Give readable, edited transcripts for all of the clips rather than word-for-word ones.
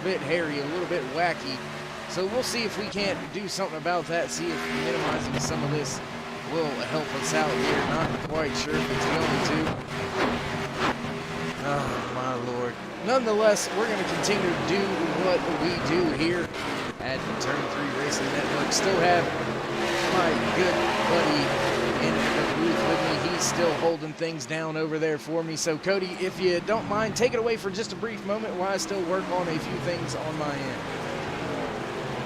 bit hairy, a little bit wacky. So we'll see if we can't do something about that, see if minimizing some of this will help us out here. Not quite sure if it's going to. Oh, my Lord. Nonetheless, we're going to continue to do what we do here at Turn 3 Racing Network. Still have my good buddy in the booth with me. He's still holding things down over there for me. So, Cody, if you don't mind, take it away for just a brief moment while I still work on a few things on my end.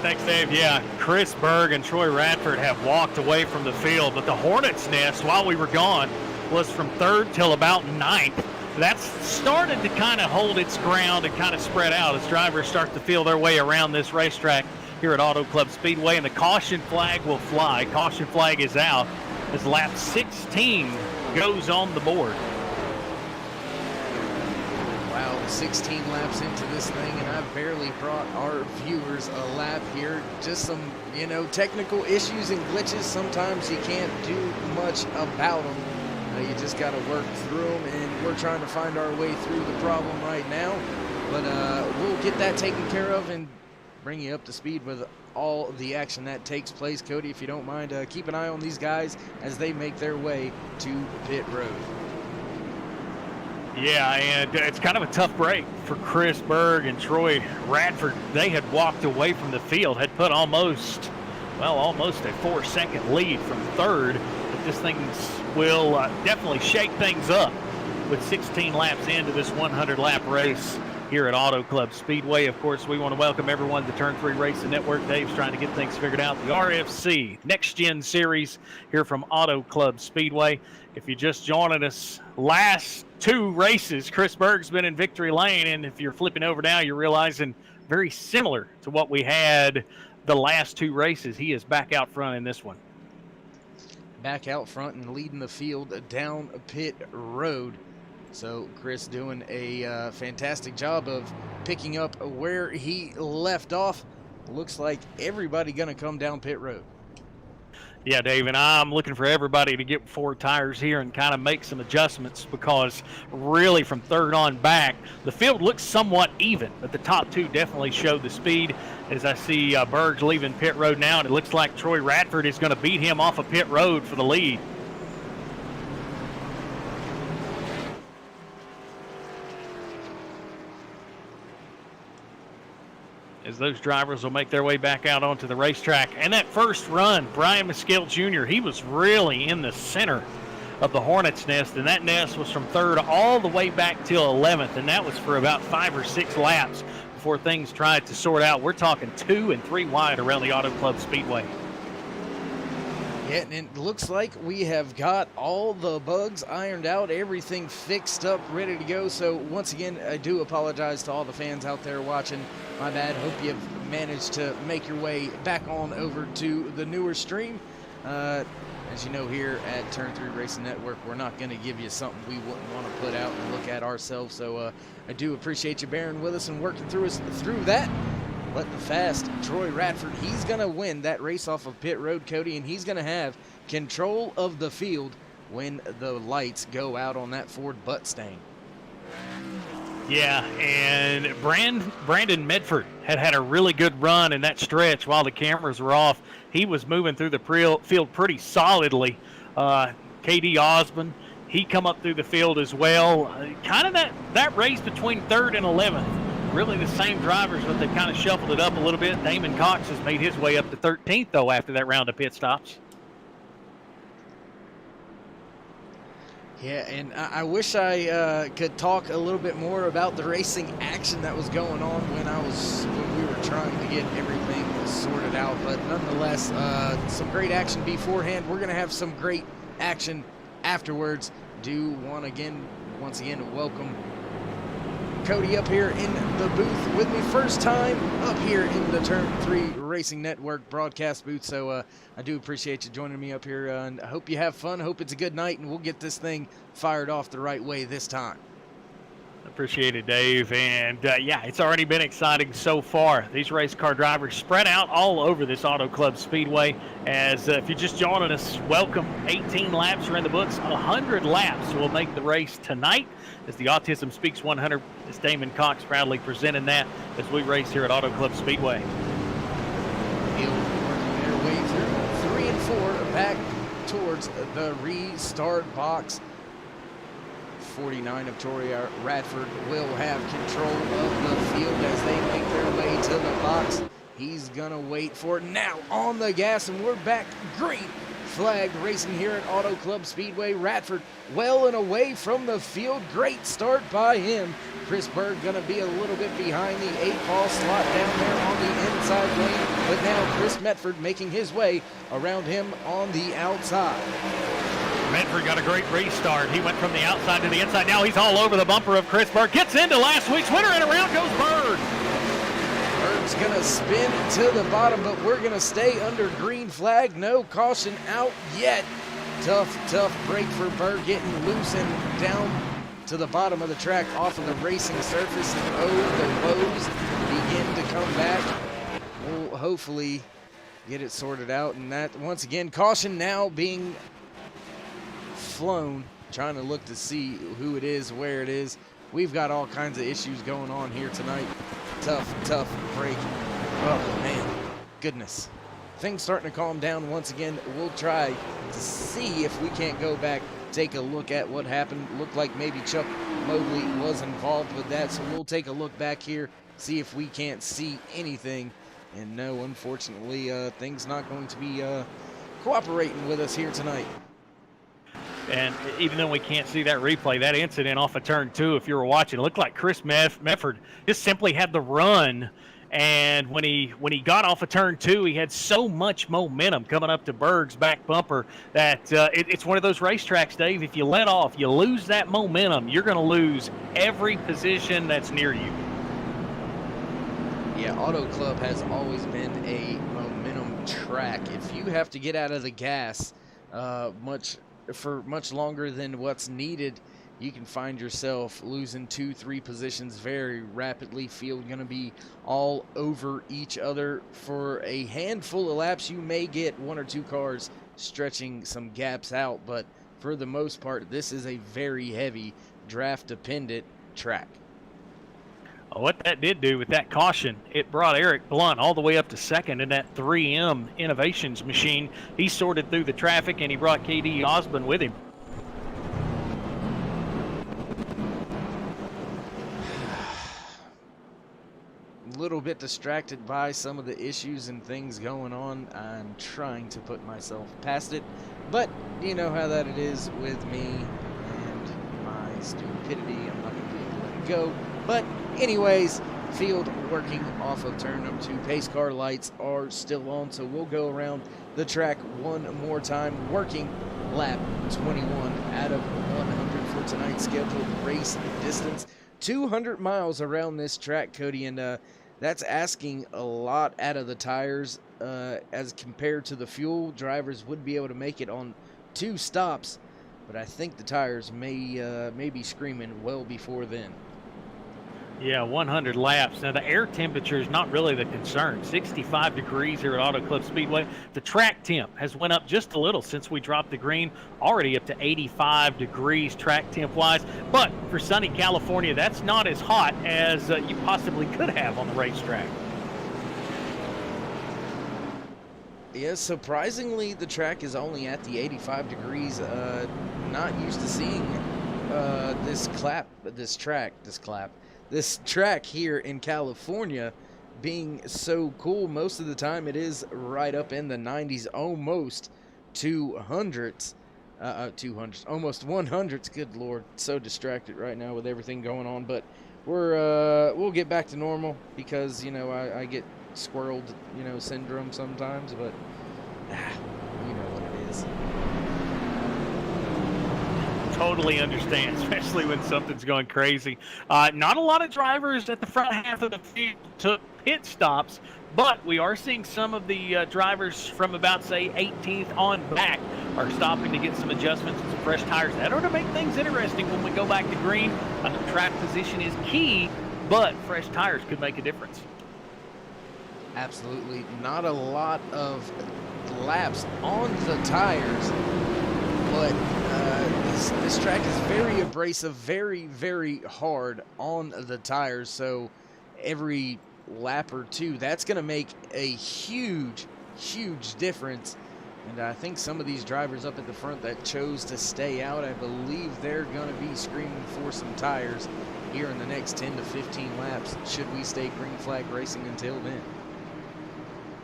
Thanks, Dave. Yeah, Chris Berg and Troy Radford have walked away from the field, but the Hornets' nest, while we were gone, was from 3rd till about 9th. That's started to kind of hold its ground and kind of spread out as drivers start to feel their way around this racetrack here at AutoClub Speedway, and the caution flag will fly. Caution flag is out as lap 16 goes on the board. Wow, 16 laps into this thing, and I've barely brought our viewers a lap here. Just some, technical issues and glitches. Sometimes you can't do much about them. You just got to work through them, and we're trying to find our way through the problem right now. But we'll get that taken care of and bring you up to speed with all the action that takes place. Cody, if you don't mind, keep an eye on these guys as they make their way to pit road. Yeah, and it's kind of a tough break for Chris Berg and Troy Radford. They had walked away from the field, had put almost a 4-second lead from 3rd. But this thing will definitely shake things up with 16 laps into this 100-lap race here at Auto Club Speedway. Of course, we want to welcome everyone to Turn 3 Racing Network. Dave's trying to get things figured out. The RFC NextGen series here from Auto Club Speedway. If you're just joining us, last 2 races, Chris Berg's been in victory lane, and if you're flipping over now, you're realizing very similar to what we had the last 2 races. He is back out front in this one. Back out front and leading the field down pit road. So Chris doing a fantastic job of picking up where he left off. Looks like everybody going to come down pit road. Yeah, Dave, and I'm looking for everybody to get 4 tires here and kind of make some adjustments, because really from 3rd on back, the field looks somewhat even, but the top 2 definitely show the speed. As I see Berg leaving pit road now, and it looks like Troy Radford is going to beat him off of pit road for the lead. As those drivers will make their way back out onto the racetrack. And that first run, Brian Mescal Jr., he was really in the center of the Hornets' nest, and that nest was from 3rd all the way back till 11th, and that was for about 5 or 6 laps before things tried to sort out. We're talking 2 and 3 wide around the Auto Club Speedway. Yeah, and it looks like we have got all the bugs ironed out, everything fixed up, ready to go. So once again, I do apologize to all the fans out there watching. My bad. Hope you've managed to make your way back on over to the newer stream. As you know, here at Turn 3 Racing Network, we're not going to give you something we wouldn't want to put out and look at ourselves. So I do appreciate you bearing with us and working through that. But the fast Troy Radford, he's going to win that race off of pit road, Cody, and he's going to have control of the field when the lights go out on that Ford Mustang. Yeah, and Brandon Medford had a really good run in that stretch while the cameras were off. He was moving through the field pretty solidly. KD Osmond, he come up through the field as well. Kind of that race between 3rd and 11th. Really the same drivers, but they've kind of shuffled it up a little bit. Damon Cox has made his way up to 13th, though, after that round of pit stops. Yeah, and I wish I could talk a little bit more about the racing action that was going on when we were trying to get everything sorted out. But nonetheless, some great action beforehand. We're going to have some great action afterwards. Do want once again welcome Cody up here in the booth with me. First time up here in the Turn 3 Racing Network broadcast booth. So I do appreciate you joining me up here, and I hope you have fun. Hope it's a good night, and we'll get this thing fired off the right way this time. Appreciate it, Dave. And yeah, it's already been exciting so far. These race car drivers spread out all over this Auto Club Speedway. As if you're just joining us, welcome. 18 laps are in the books. 100 laps will make the race tonight. As the Autism Speaks 100, it's Damon Cox proudly presenting that as we race here at Auto Club Speedway. Field working their way through 3 and 4 back towards the restart box. 49 of Tori Radford will have control of the field as they make their way to the box. He's gonna wait for it now on the gas, and we're back. Green flag racing here at Auto Club Speedway. Radford well and away from the field. Great start by him. Chris Berg gonna be a little bit behind the 8-ball slot down there on the inside lane, but now Chris Medford making his way around him on the outside. Medford got a great restart. He went from the outside to the inside. Now he's all over the bumper of Chris Berg. Gets into last week's winner, and around goes Berg. Berg's going to spin to the bottom, but we're going to stay under green flag. No caution out yet. Tough break for Berg, getting loose and down to the bottom of the track off of the racing surface. And the woes begin to come back. We'll hopefully get it sorted out. And that, once again, caution now being flown, trying to look to see who it is, where it is. We've got all kinds of issues going on here tonight. Tough break. Oh man, goodness. Things starting to calm down once again. We'll try to see if we can't go back, take a look at what happened. Looked like maybe Chuck Mobley was involved with that, so we'll take a look back here, see if we can't see anything. And no, unfortunately, things not going to be cooperating with us here tonight. And even though we can't see that replay, that incident off of turn 2, if you were watching, it looked like Chris Medford just simply had the run. And when he got off of turn 2, he had so much momentum coming up to Berg's back bumper that it's one of those racetracks, Dave. If you let off, you lose that momentum, you're going to lose every position that's near you. Yeah, Auto Club has always been a momentum track. If you have to get out of the gas for much longer than what's needed, you can find yourself losing 2-3 positions very rapidly. Field going to be all over each other for a handful of laps. You may get 1 or 2 cars stretching some gaps out, but for the most part, this is a very heavy draft dependent track. What that did do with that caution, it brought Eric Blunt all the way up to second in that 3M Innovations machine. He sorted through the traffic, and he brought KD Osborne with him. A little bit distracted by some of the issues and things going on. I'm trying to put myself past it, but you know how that it is with me and my stupidity. I'm not going to be able to let it go. But anyways, field working off of turn number 2. Pace car lights are still on, so we'll go around the track one more time, working lap 21 out of 100 for tonight's scheduled race distance. 200 miles around this track, Cody, and that's asking a lot out of the tires as compared to the fuel. Drivers would be able to make it on 2 stops, but I think the tires may be screaming well before then. Yeah, 100 laps. Now, the air temperature is not really the concern. 65 degrees here at Auto Club Speedway. The track temp has went up just a little since we dropped the green, already up to 85 degrees track temp-wise. But for sunny California, that's not as hot as you possibly could have on the racetrack. Yeah, surprisingly, the track is only at the 85 degrees. Not used to seeing this track here in California being so cool. Most of the time it is right up in the 90s, almost 200s, almost 100s. Good Lord, so distracted right now with everything going on, but we'll get back to normal because, you know, I get squirreled, you know, syndrome sometimes, but you know what it is. totally understand, especially when something's going crazy. Not a lot of drivers at the front half of the field took pit stops, but we are seeing some of the drivers from about, say, 18th on back are stopping to get some adjustments and some fresh tires. That ought to make things interesting when we go back to green. I know track position is key, but fresh tires could make a difference. Absolutely. Not a lot of laps on the tires, but this track is very abrasive, very, very hard on the tires. So every lap or two, that's going to make a huge, huge difference. And I think some of these drivers up at the front that chose to stay out, I believe they're going to be screaming for some tires here in the next 10 to 15 laps, should we stay green flag racing until then.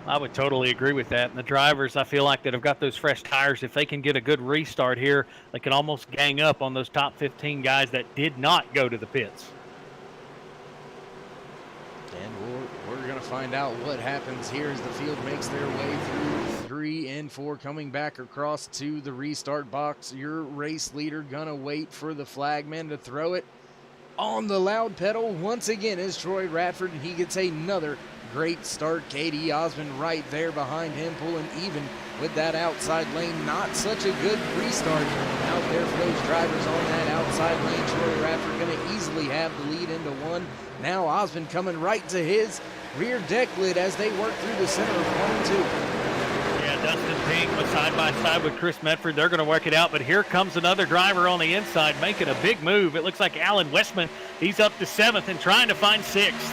I would totally agree with that. And the drivers, I feel like, that have got those fresh tires, if they can get a good restart here, they can almost gang up on those top 15 guys that did not go to the pits. And we're going to find out what happens here as the field makes their way through 3 and 4, coming back across to the restart box. Your race leader going to wait for the flagman to throw it on the loud pedal. Once again is Troy Radford, and he gets another great start. Katie Osmond right there behind him, pulling even with that outside lane. Not such a good restart out there for those drivers on that outside lane. Troy Radford going to easily have the lead into 1. Now Osmond coming right to his rear deck lid as they work through the center of 1 and 2. Yeah, Dustin Pink was side by side with Chris Medford. They're going to work it out, but here comes another driver on the inside making a big move. It looks like Alan Westman. He's up to 7th and trying to find 6th.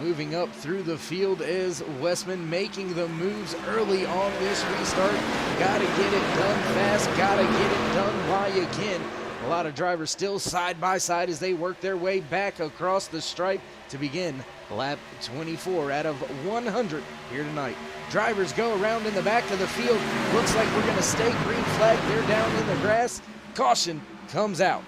Moving up through the field is Westman, making the moves early on this restart. Gotta get it done fast, gotta get it done while you can. A lot of drivers still side by side as they work their way back across the stripe to begin lap 24 out of 100 here tonight. Drivers go around in the back of the field. Looks like we're gonna stay green flag. They're down in the grass. Caution comes out.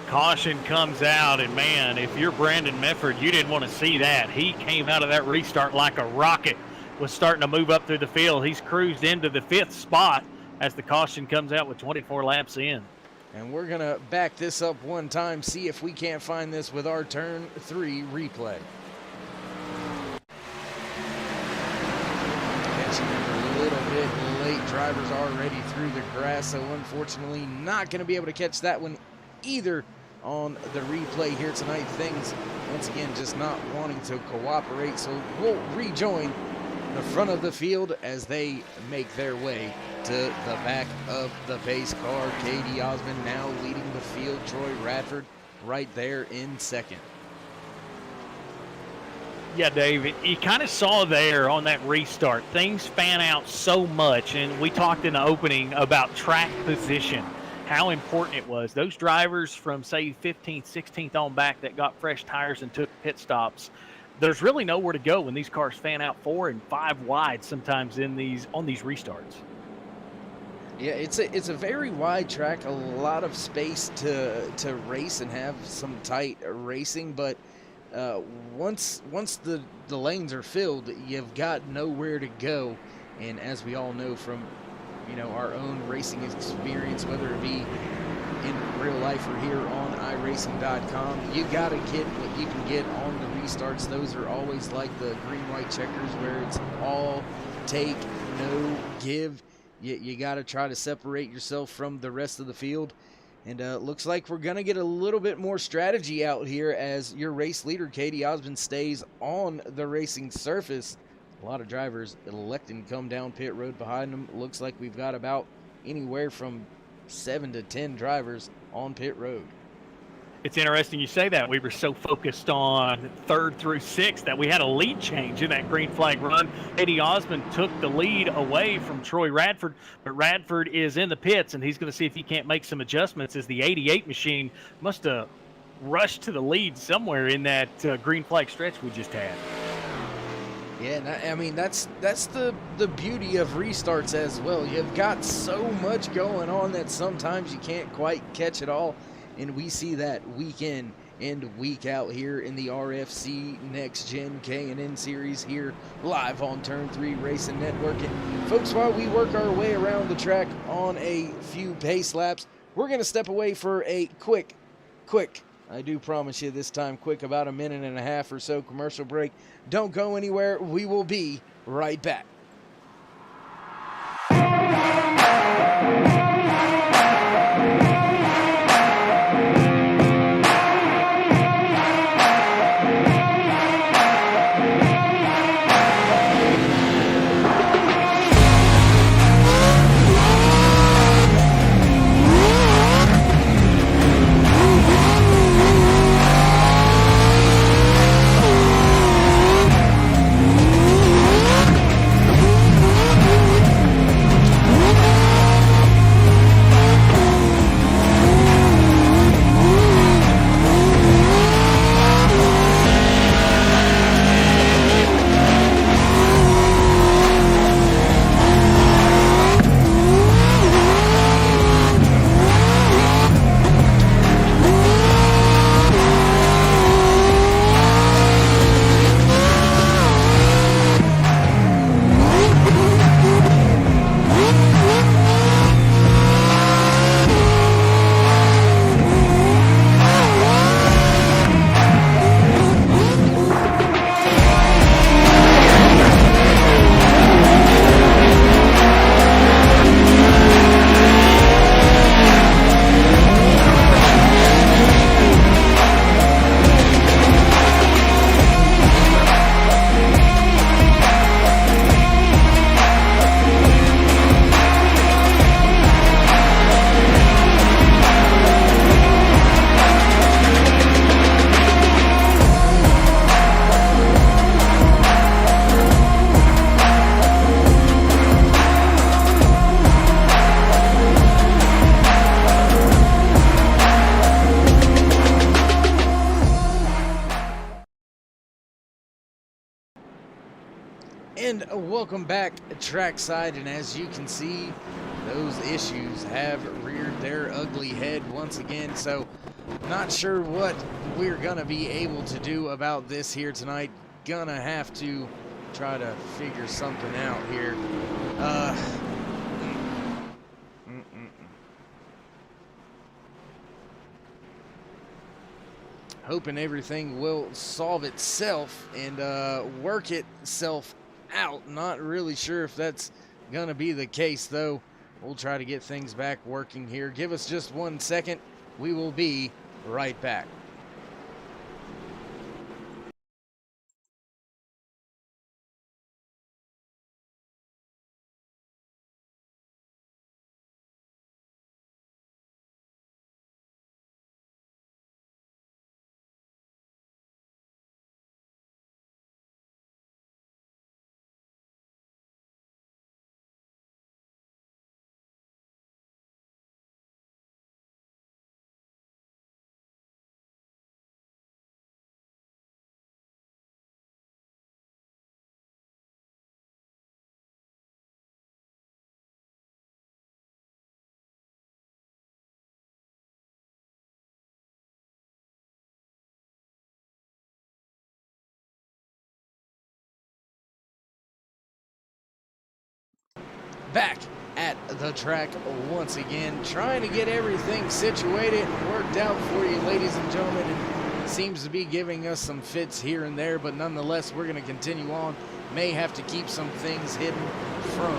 Caution comes out, and man, if you're Brandon Medford, you didn't want to see that. He came out of that restart like a rocket, was starting to move up through the field. He's cruised into the 5th spot as the caution comes out with 24 laps in. And we're going to back this up one time, see if we can't find this with our turn 3 replay. Catching a little bit late. Drivers already through the grass, so unfortunately not going to be able to catch that one either on the replay here tonight. Things, once again, just not wanting to cooperate, so we'll rejoin the front of the field as they make their way to the back of the pace car. Katie Osmond now leading the field. Troy Radford right there in 2nd. Yeah, Dave, you kind of saw there on that restart, things fan out so much, and we talked in the opening about track position, how important it was. Those drivers from, say, 15th, 16th on back that got fresh tires and took pit stops, there's really nowhere to go when these cars fan out 4 and 5 wide sometimes on these restarts. Yeah, it's a very wide track, a lot of space to race and have some tight racing, but once the lanes are filled, you've got nowhere to go. And as we all know from our own racing experience, whether it be in real life or here on iRacing.com, you got to get what you can get on the restarts. Those are always like the green-white checkers where it's all take, no give. You got to try to separate yourself from the rest of the field. And looks like we're going to get a little bit more strategy out here as your race leader, Katie Osmond, stays on the racing surface. A lot of drivers electing to come down pit road behind them. Looks like we've got about anywhere from 7 to 10 drivers on pit road. It's interesting you say that. We were so focused on 3rd through 6th that we had a lead change in that green flag run. Eddie Osmond took the lead away from Troy Radford, but Radford is in the pits, and he's going to see if he can't make some adjustments as the 88 machine must have rushed to the lead somewhere in that green flag stretch we just had. Yeah, I mean, that's the beauty of restarts as well. You've got so much going on that sometimes you can't quite catch it all. And we see that week in and week out here in the RFC NextGen K&N Series here live on Turn 3 Racing Network. And folks, while we work our way around the track on a few pace laps, we're going to step away for a quick, I do promise you this time quick, about a minute and a half or so commercial break. Don't go anywhere. We will be right back. And welcome back trackside, and as you can see, those issues have reared their ugly head once again, so not sure what we're gonna be able to do about this here tonight. Gonna have to try to figure something out here. Hoping everything will solve itself and work itself out. Not really sure if that's gonna be the case, though. We'll try to get things back working here. Give us just 1 second. We will be right back. Back at the track once again, trying to get everything situated and worked out for you, ladies and gentlemen. It seems to be giving us some fits here and there, but nonetheless, we're going to continue on. May have to keep some things hidden from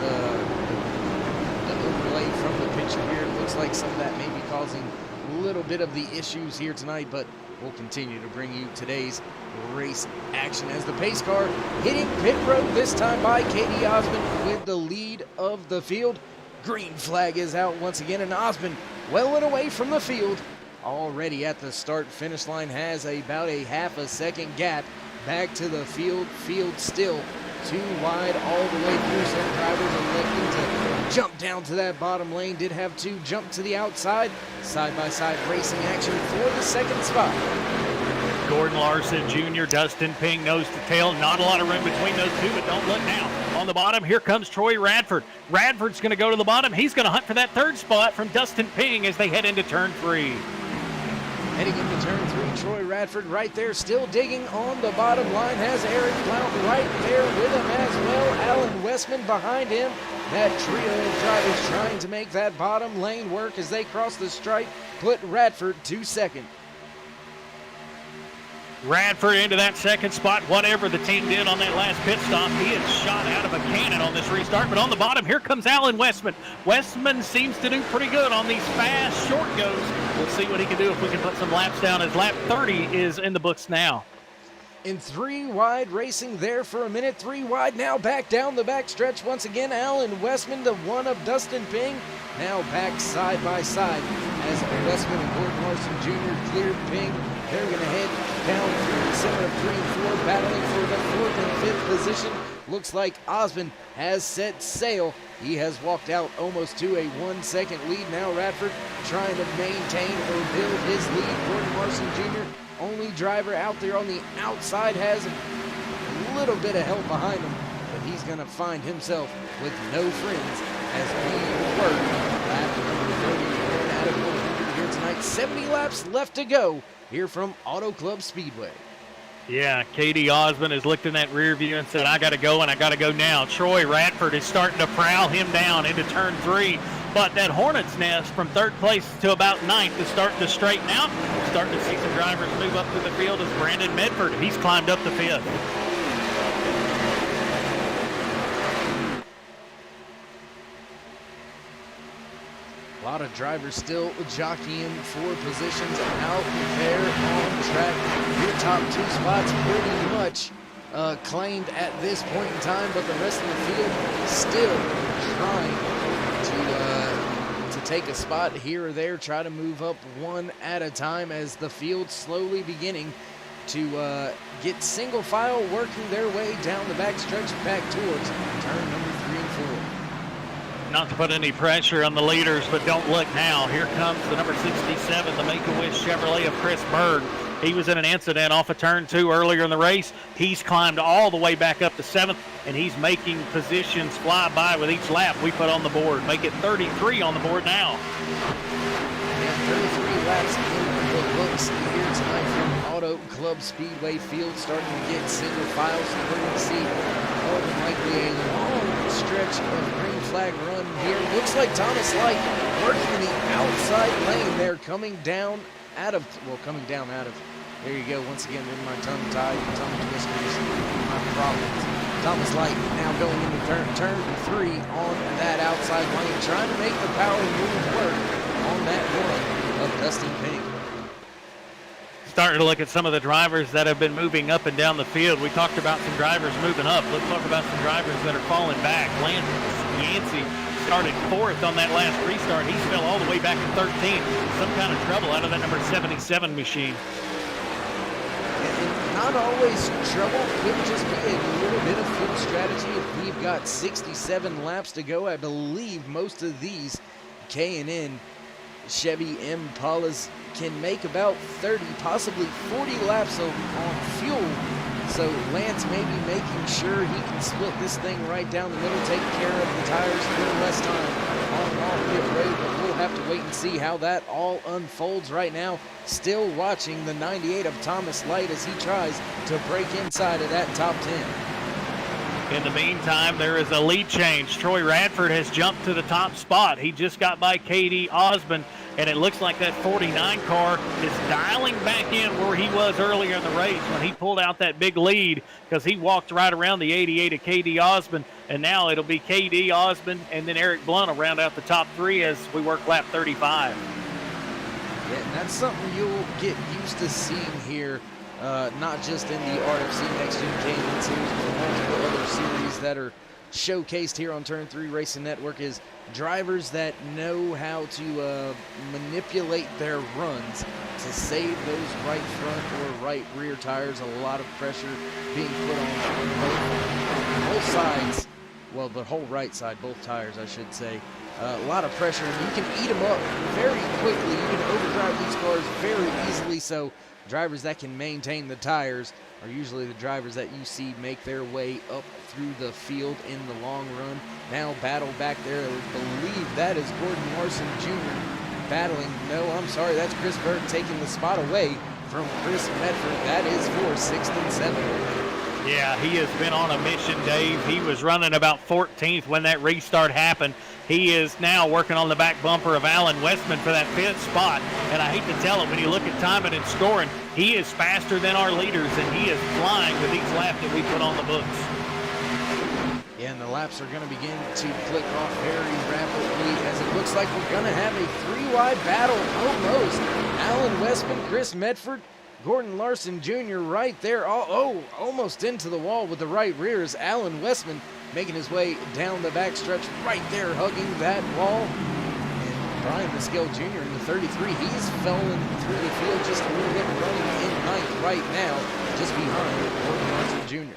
the overlay from the picture here. It looks like some of that may be causing a little bit of the issues here tonight, but we'll continue to bring you today's race action as the pace car hitting pit road, this time by Katie Osmond with the lead of the field. Green flag is out once again, and Osmond well and away from the field. Already at the start finish line, has about a half a second gap back to the field. Field still too wide all the way through. Some drivers electing to jump down to that bottom lane. Did have to jump to the outside. Side-by-side racing action for the second spot. Gordon Larson Jr., Dustin Ping, nose to tail. Not a lot of room between those two, but don't look now. On the bottom, here comes Troy Radford. Radford's going to go to the bottom. He's going to hunt for that third spot from Dustin Ping as they head into turn 3. Heading into turn 3 Troy Radford right there, still digging on the bottom line, has Eric Blount right there with him as well. Alan Westman behind him. That trio of drivers trying to make that bottom lane work as they cross the stripe, put Radford to second. Radford into that second spot. Whatever the team did on that last pit stop, he had shot out of a cannon on this restart. But on the bottom, here comes Alan Westman. Westman seems to do pretty good on these fast short goes. We'll see what he can do if we can put some laps down, as lap 30 is in the books now. In 3 wide racing there for a minute. 3 wide now back down the back stretch once again. Alan Westman, the one of Dustin Ping, now back side by side as Westman and Gordon Larson Jr. cleared Ping. They're going to head down through the center of 3 and 4, battling for the 4th and 5th position. Looks like Osmond has set sail. He has walked out almost to a 1-second lead. Now Radford trying to maintain or build his lead. Gordon Larson Jr., only driver out there on the outside, has a little bit of help behind him, but he's going to find himself with no friends as we work lap number 31 out of 100 here tonight. 70 laps left to go here from AutoClub Speedway. Yeah, Katie Osmond has looked in that rear view and said, I got to go, and I got to go now. Troy Radford is starting to prowl him down into turn 3. But that hornet's nest from 3rd place to about 9th is starting to straighten out. We're starting to see some drivers move up to the field as Brandon Medford, he's climbed up to 5th. A lot of drivers still jockeying for positions out there on track. Your top 2 spots pretty much claimed at this point in time, but the rest of the field still trying to take a spot here or there, try to move up one at a time as the field slowly beginning to get single file working their way down the back stretch back towards turn number 3 and 4. Not to put any pressure on the leaders, but don't look now. Here comes the number 67, the Make-A-Wish Chevrolet of Chris Berg. He was in an incident off of turn 2 earlier in the race. He's climbed all the way back up to 7th, and he's making positions fly by with each lap we put on the board. Make it 33 on the board now. And 33 laps in the books here tonight from Auto Club Speedway Field, starting to get single file, so we're going to see more than likely a long stretch of green flag run here. Looks like Thomas Light working in the outside lane there, coming down out of, there you go, once again with my tongue tied, tongue twisters, my problems. Thomas Light now going into turn 3 on that outside lane, trying to make the power move work on that run of Dustin Ping. Starting to look at some of the drivers that have been moving up and down the field. We talked about some drivers moving up. Let's talk about some drivers that are falling back. Lance Yancey started 4th on that last restart. He fell all the way back to 13th. Some kind of trouble out of that number 77 machine. And not always trouble. Could just be a little bit of field strategy. If we've got 67 laps to go, I believe most of these K&N Chevy Impalas can make about 30, possibly 40 laps on fuel. So Lance may be making sure he can split this thing right down the middle, take care of the tires a little less time on off pit road, but we'll have to wait and see how that all unfolds right now. Still watching the 98 of Thomas Light as he tries to break inside of that top 10. In the meantime, there is a lead change. Troy Radford has jumped to the top spot. He just got by Katie Osmond, and it looks like that 49 car is dialing back in where he was earlier in the race when he pulled out that big lead, because he walked right around the 88 of Katie Osmond, and now it'll be Katie Osmond and then Eric Blunt will round out the top 3 as we work lap 35. Yeah, and that's something you'll get used to seeing here. Not just in the RFC NextGen K&N series, but multiple other series that are showcased here on Turn 3 Racing Network, is drivers that know how to manipulate their runs to save those right front or right rear tires. A lot of pressure being put on both sides. Well, the whole right side, both tires, I should say. A lot of pressure, and you can eat them up very quickly. You can overdrive these cars very easily, so drivers that can maintain the tires are usually the drivers that you see make their way up through the field in the long run. Now battle back there, I believe that is Gordon Larson Jr. battling. No, I'm sorry, that's Chris Berg taking the spot away from Chris Medford. That is for 6th and 7. Yeah, he has been on a mission, Dave. He was running about 14th when that restart happened. He is now working on the back bumper of Alan Westman for that 5th spot. And I hate to tell it, when you look at timing and scoring, he is faster than our leaders, and he is flying with each lap that we put on the books. Yeah, and the laps are going to begin to click off very rapidly as it looks like we're going to have a 3-wide battle almost. Alan Westman, Chris Medford, Gordon Larson Jr. right there. Almost into the wall with the right rear is Alan Westman making his way down the backstretch right there, hugging that wall. And Brian Mescal Jr. in the 33, he's fallen through the field just a little bit, running in 9th right now, just behind Gordon Larson Jr.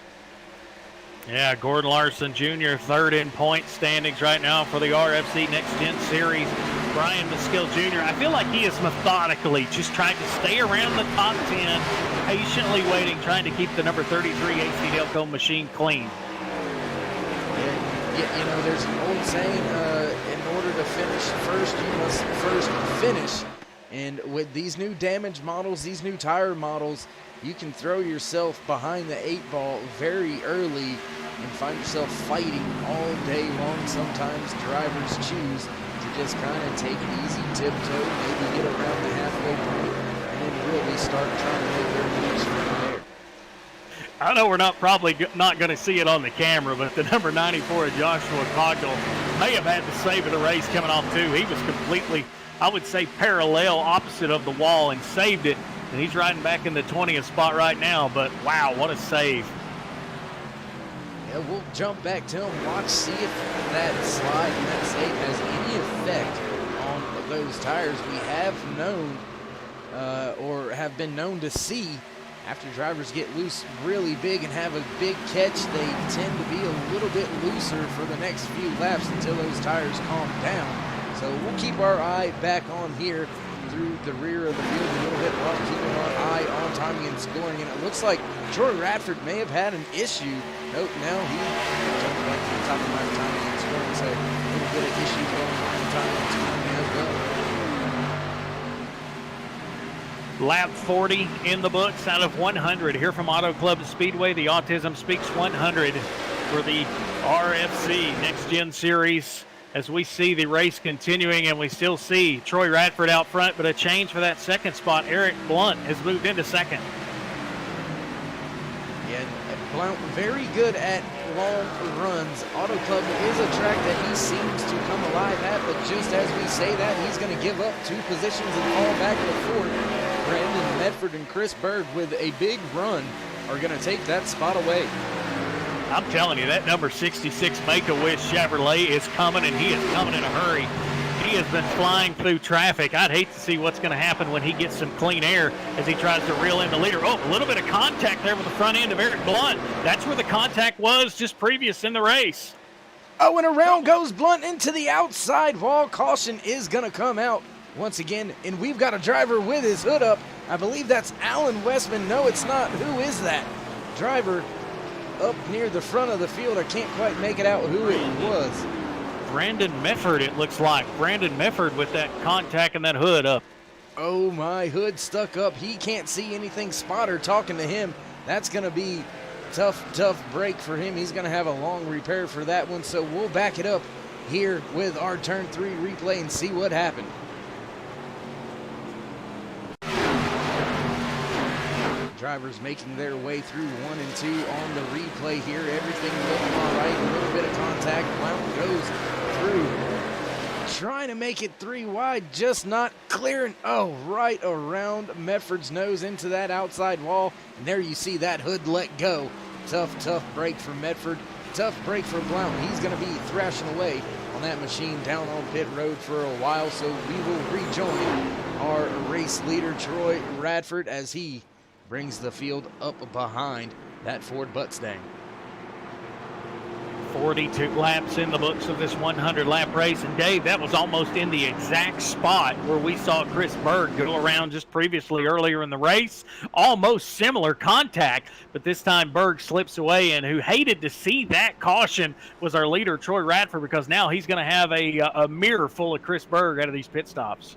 Yeah, Gordon Larson Jr., 3rd in point standings right now for the RFC NextGen Series. Brian Mescal Jr., I feel like he is methodically just trying to stay around the top 10, patiently waiting, trying to keep the number 33 AC Delco machine clean. Yeah, you know, there's an old saying, in order to finish first, you must first finish. And with these new damage models, these new tire models, you can throw yourself behind the 8 ball very early and find yourself fighting all day long. Sometimes drivers choose to just kind of take it easy, tiptoe, maybe get around the halfway point, and then really start trying to make their moves from there. I know we're probably not going to see it on the camera, but the number 94, Joshua Cogdell, may have had to save the race coming off too. He was completely, I would say, parallel opposite of the wall and saved it. And he's riding back in the 20th spot right now, but wow, what a save. Yeah, we'll jump back to him, watch, see if that slide and that save has any effect on those tires. We have known, or have been known to see, after drivers get loose really big and have a big catch, they tend to be a little bit looser for the next few laps until those tires calm down. So we'll keep our eye back on here through the rear of the field a little bit while keeping our eye on timing and scoring. And it looks like Troy Radford may have had an issue. Nope, now he jumped back to the top of my timing and scoring. So a little bit of issue going on timing and scoring as well. Lap 40 in the books out of 100 here from AutoClub Speedway, the Autism Speaks 100 for the RFC NextGen Series. As we see the race continuing, and we still see Troy Radford out front, but a change for that 2nd spot. Eric Blunt has moved into 2nd. Yeah, Blount very good at long runs. AutoClub is a track that he seems to come alive at, but just as we say that, he's going to give up 2 positions and fall back to 4th. Brandon Medford and Chris Berg with a big run are going to take that spot away. I'm telling you, that number 66 Make-A-Wish Chevrolet is coming, and he is coming in a hurry. He has been flying through traffic. I'd hate to see what's going to happen when he gets some clean air as he tries to reel in the leader. Oh, a little bit of contact there with the front end of Eric Blunt. That's where the contact was just previous in the race. Oh, and around goes Blunt into the outside wall. Caution is going to come out once again, and we've got a driver with his hood up. I believe that's Alan Westman. No, it's not. Who is that? Driver up near the front of the field. I can't quite make it out who it was. Brandon Mefford, it looks like. Brandon Mefford with that contact and that hood up. Oh, my hood stuck up. He can't see anything. Spotter talking to him. That's going to be tough break for him. He's going to have a long repair for that one. So we'll back it up here with our turn 3 replay and see what happened. Drivers making their way through 1 and 2 on the replay here. Everything looking all right. A little bit of contact. Blount goes through. Trying to make it 3 wide, just not clearing. Oh, right around Medford's nose into that outside wall. And there you see that hood let go. Tough break for Medford. Tough break for Blount. He's going to be thrashing away on that machine down on pit road for a while. So we will rejoin our race leader, Troy Radford, as he brings the field up behind that Ford Mustang. 42 laps in the books of this 100-lap race. And Dave, that was almost in the exact spot where we saw Chris Berg go around just previously earlier in the race. Almost similar contact, but this time Berg slips away, and who hated to see that caution was our leader, Troy Radford, because now he's going to have a mirror full of Chris Berg out of these pit stops.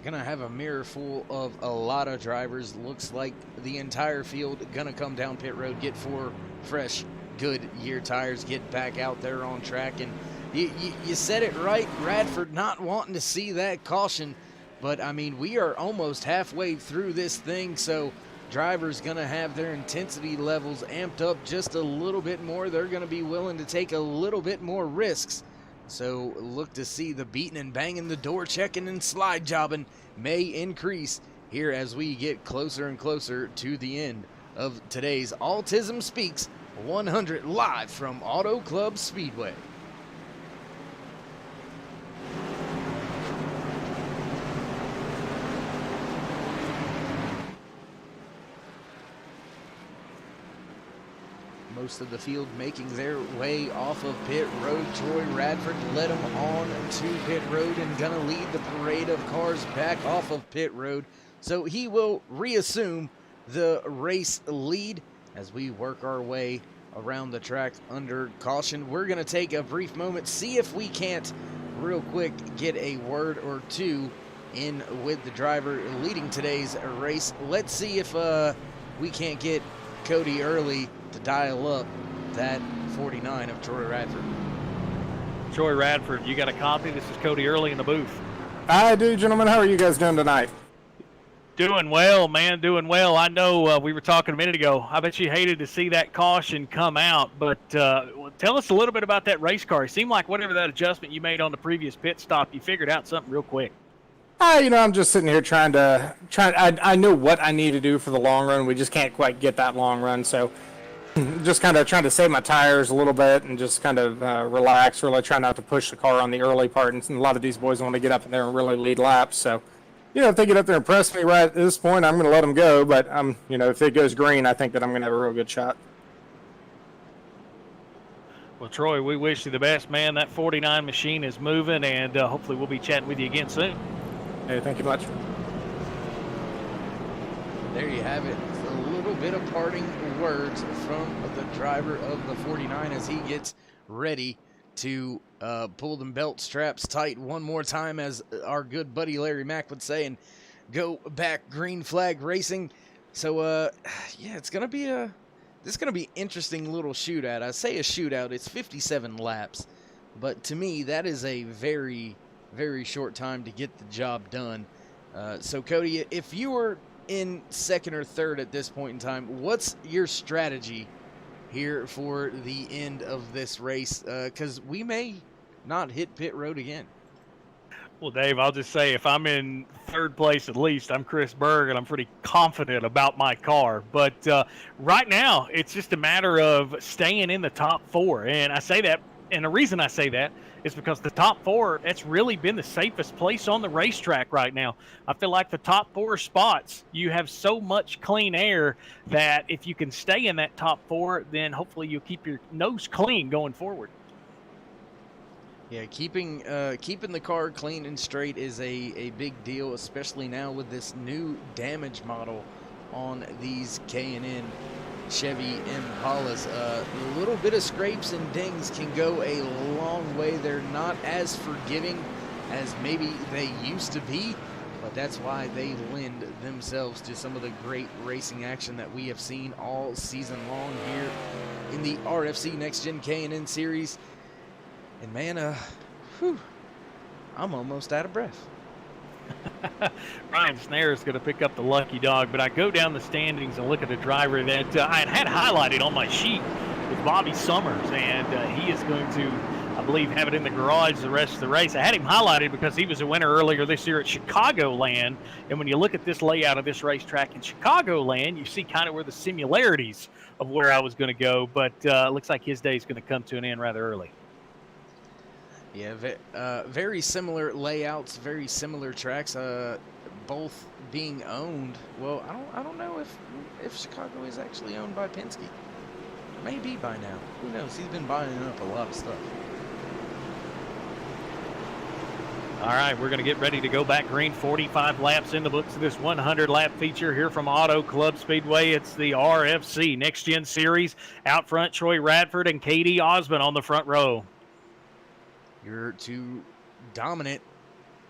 gonna have a mirror full of a lot of drivers. Looks like the entire field gonna come down pit road, get 4 fresh, good year tires, get back out there on track. And you said it right, Radford not wanting to see that caution. But, I mean, we are almost halfway through this thing, so drivers going to have their intensity levels amped up just a little bit more. They're going to be willing to take a little bit more risks. So look to see the beating and banging, the door checking and slide jobbing may increase here as we get closer and closer to the end of today's Autism Speaks 100 live from AutoClub Speedway. Most of the field making their way off of pit road. Troy Radford led them on to pit road and gonna lead the parade of cars back off of pit road. So he will reassume the race lead as we work our way around the track under caution. We're gonna take a brief moment, see if we can't real quick get a word or two in with the driver leading today's race. Let's see if we can't get Cody Early to dial up that 49 of Troy Radford. Troy Radford, you got a copy? This is Cody Early in the booth. I do, gentlemen. How are you guys doing tonight? Doing well, man, doing well. I know we were talking a minute ago. I bet you hated to see that caution come out, but tell us a little bit about that race car. It seemed like whatever that adjustment you made on the previous pit stop, you figured out something real quick. I'm just sitting here I know what I need to do for the long run. We just can't quite get that long run, so just kind of trying to save my tires a little bit and just kind of relax, really try not to push the car on the early part. And a lot of these boys want to get up in there and really lead laps. So, if they get up there and press me right at this point, I'm going to let them go. But, if it goes green, I think that I'm going to have a real good shot. Well, Troy, we wish you the best, man. That 49 machine is moving, and hopefully we'll be chatting with you again soon. Hey, thank you much. There you have it. A little bit of parting words from the driver of the 49 as he gets ready to pull them belt straps tight one more time, as our good buddy Larry Mack would say, and go back green flag racing. So, yeah, it's going to be interesting little shootout. I say a shootout, it's 57 laps, but to me, that is a very, very short time to get the job done. So, Cody, if you were in second or third at this point in time, what's your strategy here for the end of this race? Because we may not hit pit road again. Well, Dave, I'll just say if I'm in third place at least, I'm Chris Berg, and I'm pretty confident about my car. But right now, it's just a matter of staying in the top 4. And I say that, and the reason I say that is because the top 4, that's really been the safest place on the racetrack right now. I feel like the top 4 spots, you have so much clean air that if you can stay in that top 4, then hopefully you'll keep your nose clean going forward. Yeah, keeping the car clean and straight is a big deal, especially now with this new damage model on these K&N Chevy Impalas. A little bit of scrapes and dings can go a long way. They're not as forgiving as maybe they used to be, but that's why they lend themselves to some of the great racing action that we have seen all season long here in the RFC NextGen K&N Series. And man, I'm almost out of breath. Ryan Snare is going to pick up the lucky dog, but I go down the standings and look at a driver that I had highlighted on my sheet with Bobby Summers, and he is going to, I believe, have it in the garage the rest of the race. I had him highlighted because he was a winner earlier this year at Chicagoland, and when you look at this layout of this racetrack in Chicagoland, you see kind of where the similarities of where I was going to go, but it looks like his day is going to come to an end rather early. Yeah, very similar layouts, very similar tracks, both being owned. Well, I don't know if Chicago is actually owned by Penske. Maybe by now. Who knows? He's been buying up a lot of stuff. All right, we're going to get ready to go back green. 45 laps in the books of this 100-lap feature here from AutoClub Speedway. It's the RFC NextGen Series. Out front, Troy Radford and Katie Osmond on the front row. Your two dominant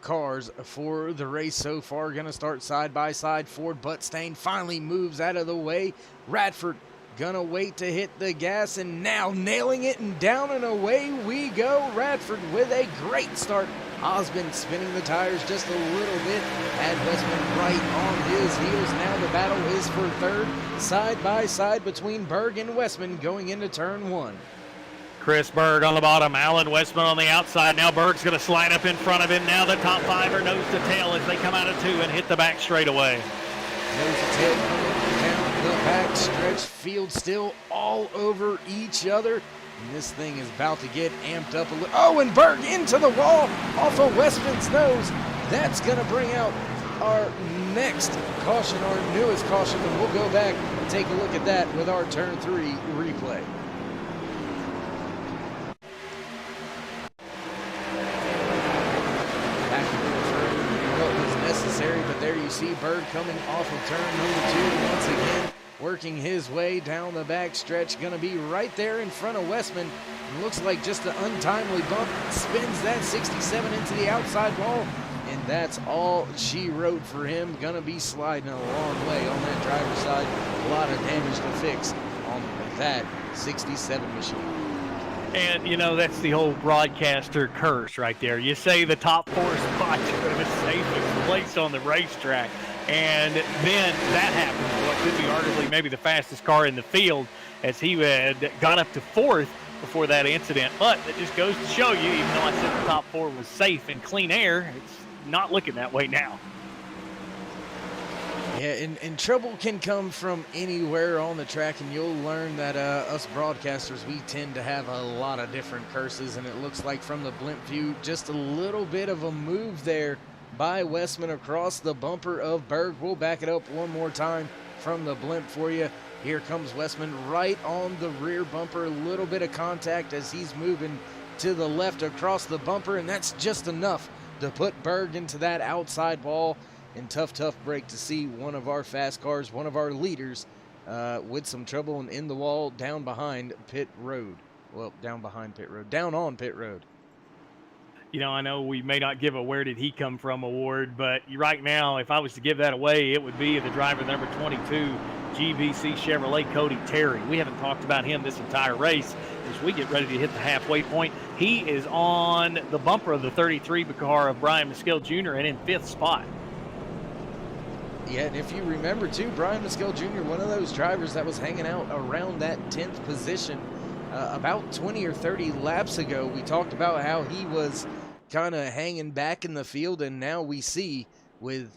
cars for the race so far. Going to start side by side. Ford Buttstain finally moves out of the way. Radford gonna wait to hit the gas, and now nailing it, and down and away we go. Radford with a great start. Osmond spinning the tires just a little bit, had Westman right on his heels. Now the battle is for third, side by side between Berg and Westman going into turn one. Chris Berg on the bottom, Alan Westman on the outside. Now Berg's going to slide up in front of him. Now the top five are nose to tail as they come out of two and hit the back straightaway. Nose to tail down the back stretch. Field still all over each other. And this thing is about to get amped up a little. Oh, and Berg into the wall off of Westman's nose. That's going to bring out our next caution, our newest caution, and we'll go back and take a look at that with our turn three replay. But there you see Berg coming off of turn number two once again, working his way down the back stretch. Going to be right there in front of Westman. It looks like just an untimely bump. Spins that 67 into the outside wall, and that's all she wrote for him. Going to be sliding a long way on that driver's side. A lot of damage to fix on that 67 machine. And, you know, that's the whole broadcaster curse right there. You say the top four spots are the safest place on the racetrack, and then that happened. What could be arguably maybe the fastest car in the field, as he had got up to fourth before that incident. But it just goes to show you, even though I said the top four was safe and clean air, it's not looking that way now. Yeah, and trouble can come from anywhere on the track, and you'll learn that us broadcasters, we tend to have a lot of different curses, and it looks like from the blimp view, just a little bit of a move there by Westman across the bumper of Berg. We'll back it up one more time from the blimp for you. Here comes Westman right on the rear bumper, a little bit of contact as he's moving to the left across the bumper, and that's just enough to put Berg into that outside wall. And tough break to see one of our fast cars, one of our leaders, with some trouble and in the wall down behind pit road. Well, down behind pit road, down on pit road. You know, I know we may not give a Where Did He Come From award, but right now, if I was to give that away, it would be the driver number 22, GBC Chevrolet, Cody Terry. We haven't talked about him this entire race as we get ready to hit the halfway point. He is on the bumper of the 33 car of Brian Mescal Jr. and in fifth spot. Yeah, and if you remember, too, Brian Mescal Jr., one of those drivers that was hanging out around that 10th position about 20 or 30 laps ago. We talked about how he was kind of hanging back in the field, and now we see with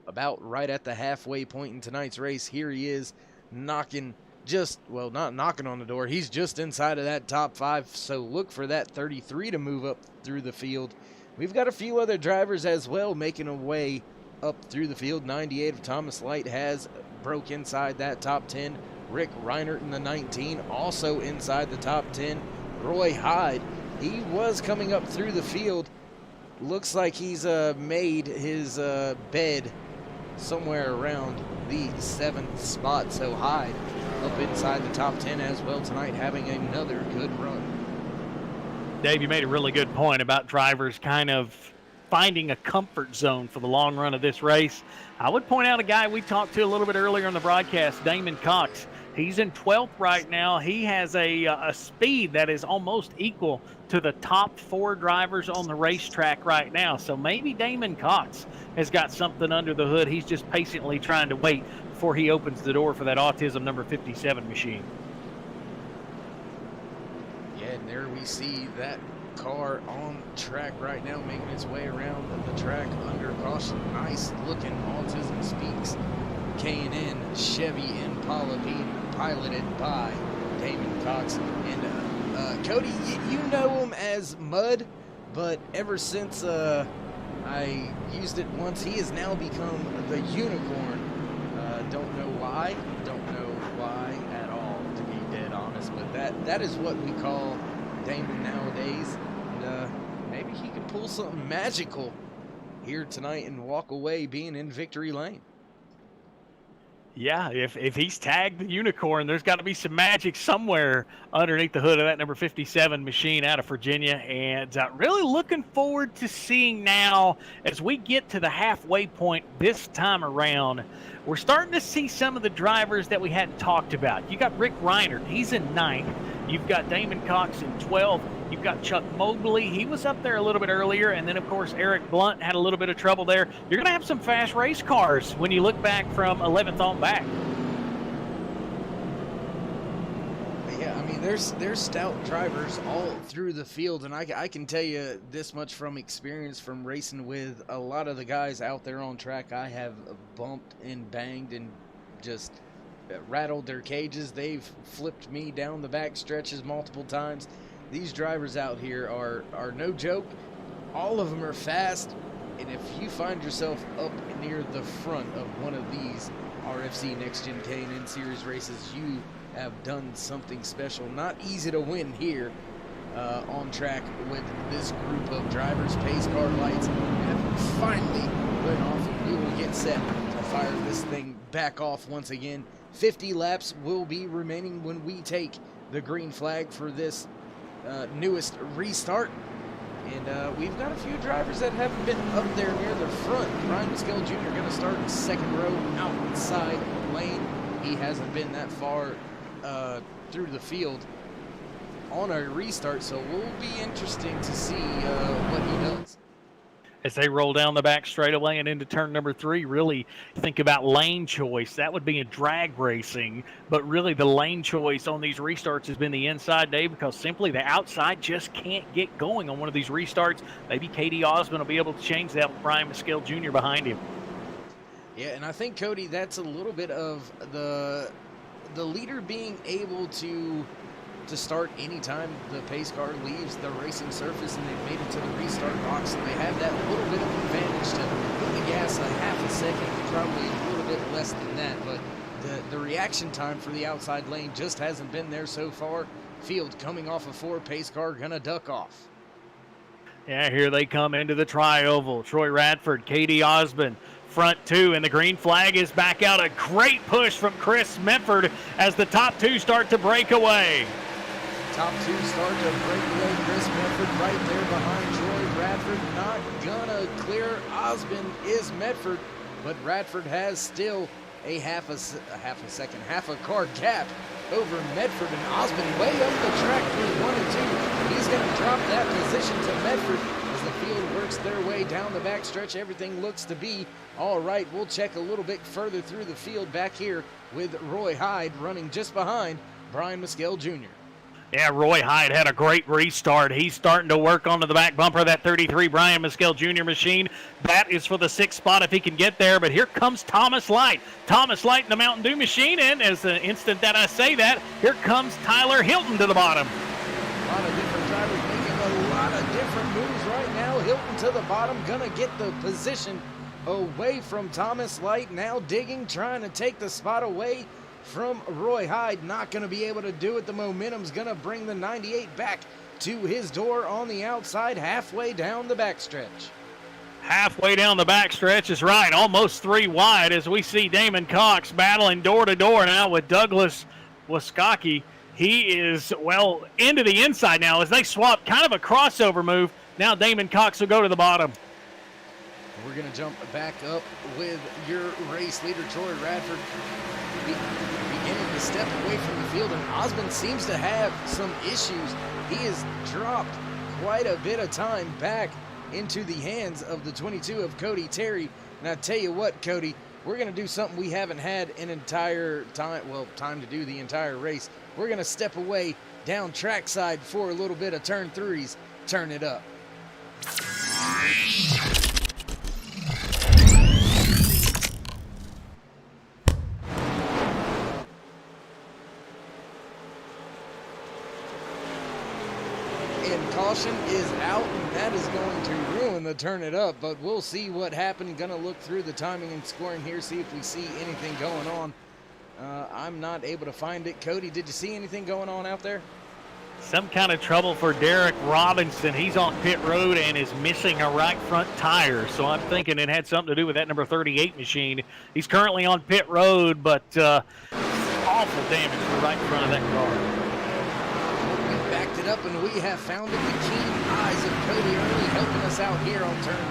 about right at the halfway point in tonight's race, here he is knocking just, well, not knocking on the door. He's just inside of that top five, so look for that 33 to move up through the field. We've got a few other drivers as well making a way up through the field. 98 of Thomas Light has broke inside that top 10. Rick Reinert in the 19 also inside the top 10. Roy Hyde, he was coming up through the field. Looks like he's made his bed somewhere around the 7th spot. So Hyde up inside the top 10 as well tonight, having another good run. Dave, you made a really good point about drivers kind of finding a comfort zone for the long run of this race. I would point out a guy we talked to a little bit earlier on the broadcast, Damon Cox. He's in 12th right now. He has a speed that is almost equal to the top 4 drivers on the racetrack right now. So maybe Damon Cox has got something under the hood. He's just patiently trying to wait before he opens the door for that Autism number 57 machine. Yeah, and there we see that car on track right now, making its way around the track under caution. Nice looking Autism Speaks K&N Chevy Impala being piloted by Damon Cox. And Cody, you know him as Mud, but ever since I used it once, he has now become the Unicorn. Don't know why at all, to be dead honest, but that is what we call Damon nowadays. And maybe he could pull something magical here tonight and walk away being in victory lane. Yeah, if he's tagged the unicorn, there's got to be some magic somewhere underneath the hood of that number 57 machine out of Virginia. And really looking forward to seeing now as we get to the halfway point this time around. We're starting to see some of the drivers that we hadn't talked about. You got Rick Reiner, he's in 9th. You've got Damon Cox in 12th. You've got Chuck Mobley. He was up there a little bit earlier. And then, of course, Eric Blunt had a little bit of trouble there. You're going to have some fast race cars when you look back from 11th on back. Yeah, I mean, there's stout drivers all through the field. And I can tell you this much from experience from racing with a lot of the guys out there on track. I have bumped and banged and just rattled their cages. They've flipped me down the back stretches multiple times. These drivers out here are no joke. All of them are fast, and if you find yourself up near the front of one of these RFC NextGen K&N Series races, you have done something special. Not easy to win here on track with this group of drivers. Pace car lights have finally went off, and we will get set to fire this thing back off once again. 50 laps will be remaining when we take the green flag for this newest restart. And we've got a few drivers that haven't been up there near the front. Brian Mescal Jr. going to start in second row outside lane. He hasn't been that far through the field on a restart, so we'll be interesting to see what he does. As they roll down the back straightaway and into turn number 3, really think about lane choice. That would be in drag racing, but really the lane choice on these restarts has been the inside, Dave, because simply the outside just can't get going on one of these restarts. Maybe Katie Osmond will be able to change that with Brian Mescal Jr. behind him. Yeah, and I think, Cody, that's a little bit of the leader being able to start anytime the pace car leaves the racing surface and they've made it to the restart box. They have that little bit of advantage to put the gas a half a second, probably a little bit less than that, but the reaction time for the outside lane just hasn't been there so far. Field coming off a 4, pace car gonna duck off. Yeah, here they come into the tri-oval. Troy Radford, Katie Osmond, front 2, and the green flag is back out. A great push from Chris Medford as the top 2 start to break away. Top 2 start to break away. Chris Medford right there behind Troy Radford. Not gonna clear Osmond is Medford, but Radford has still a half a car gap over Medford, and Osmond way up the track through 1 and 2. He's gonna drop that position to Medford as the field works their way down the backstretch. Everything looks to be all right. We'll check a little bit further through the field back here with Roy Hyde running just behind Brian Mescal Jr. Yeah, Roy Hyde had a great restart. He's starting to work onto the back bumper of that 33 Brian Mescal Jr. machine. That is for the 6th spot if he can get there, but here comes Thomas Light. Thomas Light in the Mountain Dew machine, and as the instant that I say that, here comes Tyler Hilton to the bottom. A lot of different drivers making a lot of different moves right now. Hilton to the bottom, gonna get the position away from Thomas Light. Now digging, trying to take the spot away from Roy Hyde. Not going to be able to do it. The momentum's going to bring the 98 back to his door on the outside, halfway down the backstretch. Halfway down the backstretch is right, almost 3 wide as we see Damon Cox battling door to door now with Douglas Waskaki. He is, well, into the inside now as they swap kind of a crossover move. Now Damon Cox will go to the bottom. We're going to jump back up with your race leader, Troy Radford, beginning to step away from the field, and Osmond seems to have some issues. He has dropped quite a bit of time back into the hands of the 22 of Cody Terry. And I tell you what, Cody, we're going to do something we haven't had an entire time to do the entire race. We're going to step away down trackside for a little bit of turn 3s, turn it up. Caution is out, and that is going to ruin the turn it up, but we'll see what happened. Gonna look through the timing and scoring here, see if we see anything going on. I'm not able to find it. Cody, did you see anything going on out there? Some kind of trouble for Derek Robinson. He's on pit road and is missing a right front tire. So I'm thinking it had something to do with that number 38 machine. He's currently on pit road, but awful damage to the right front of that car. We backed it up, and we have found it. The keen eyes of Cody Early helping us out here on Turn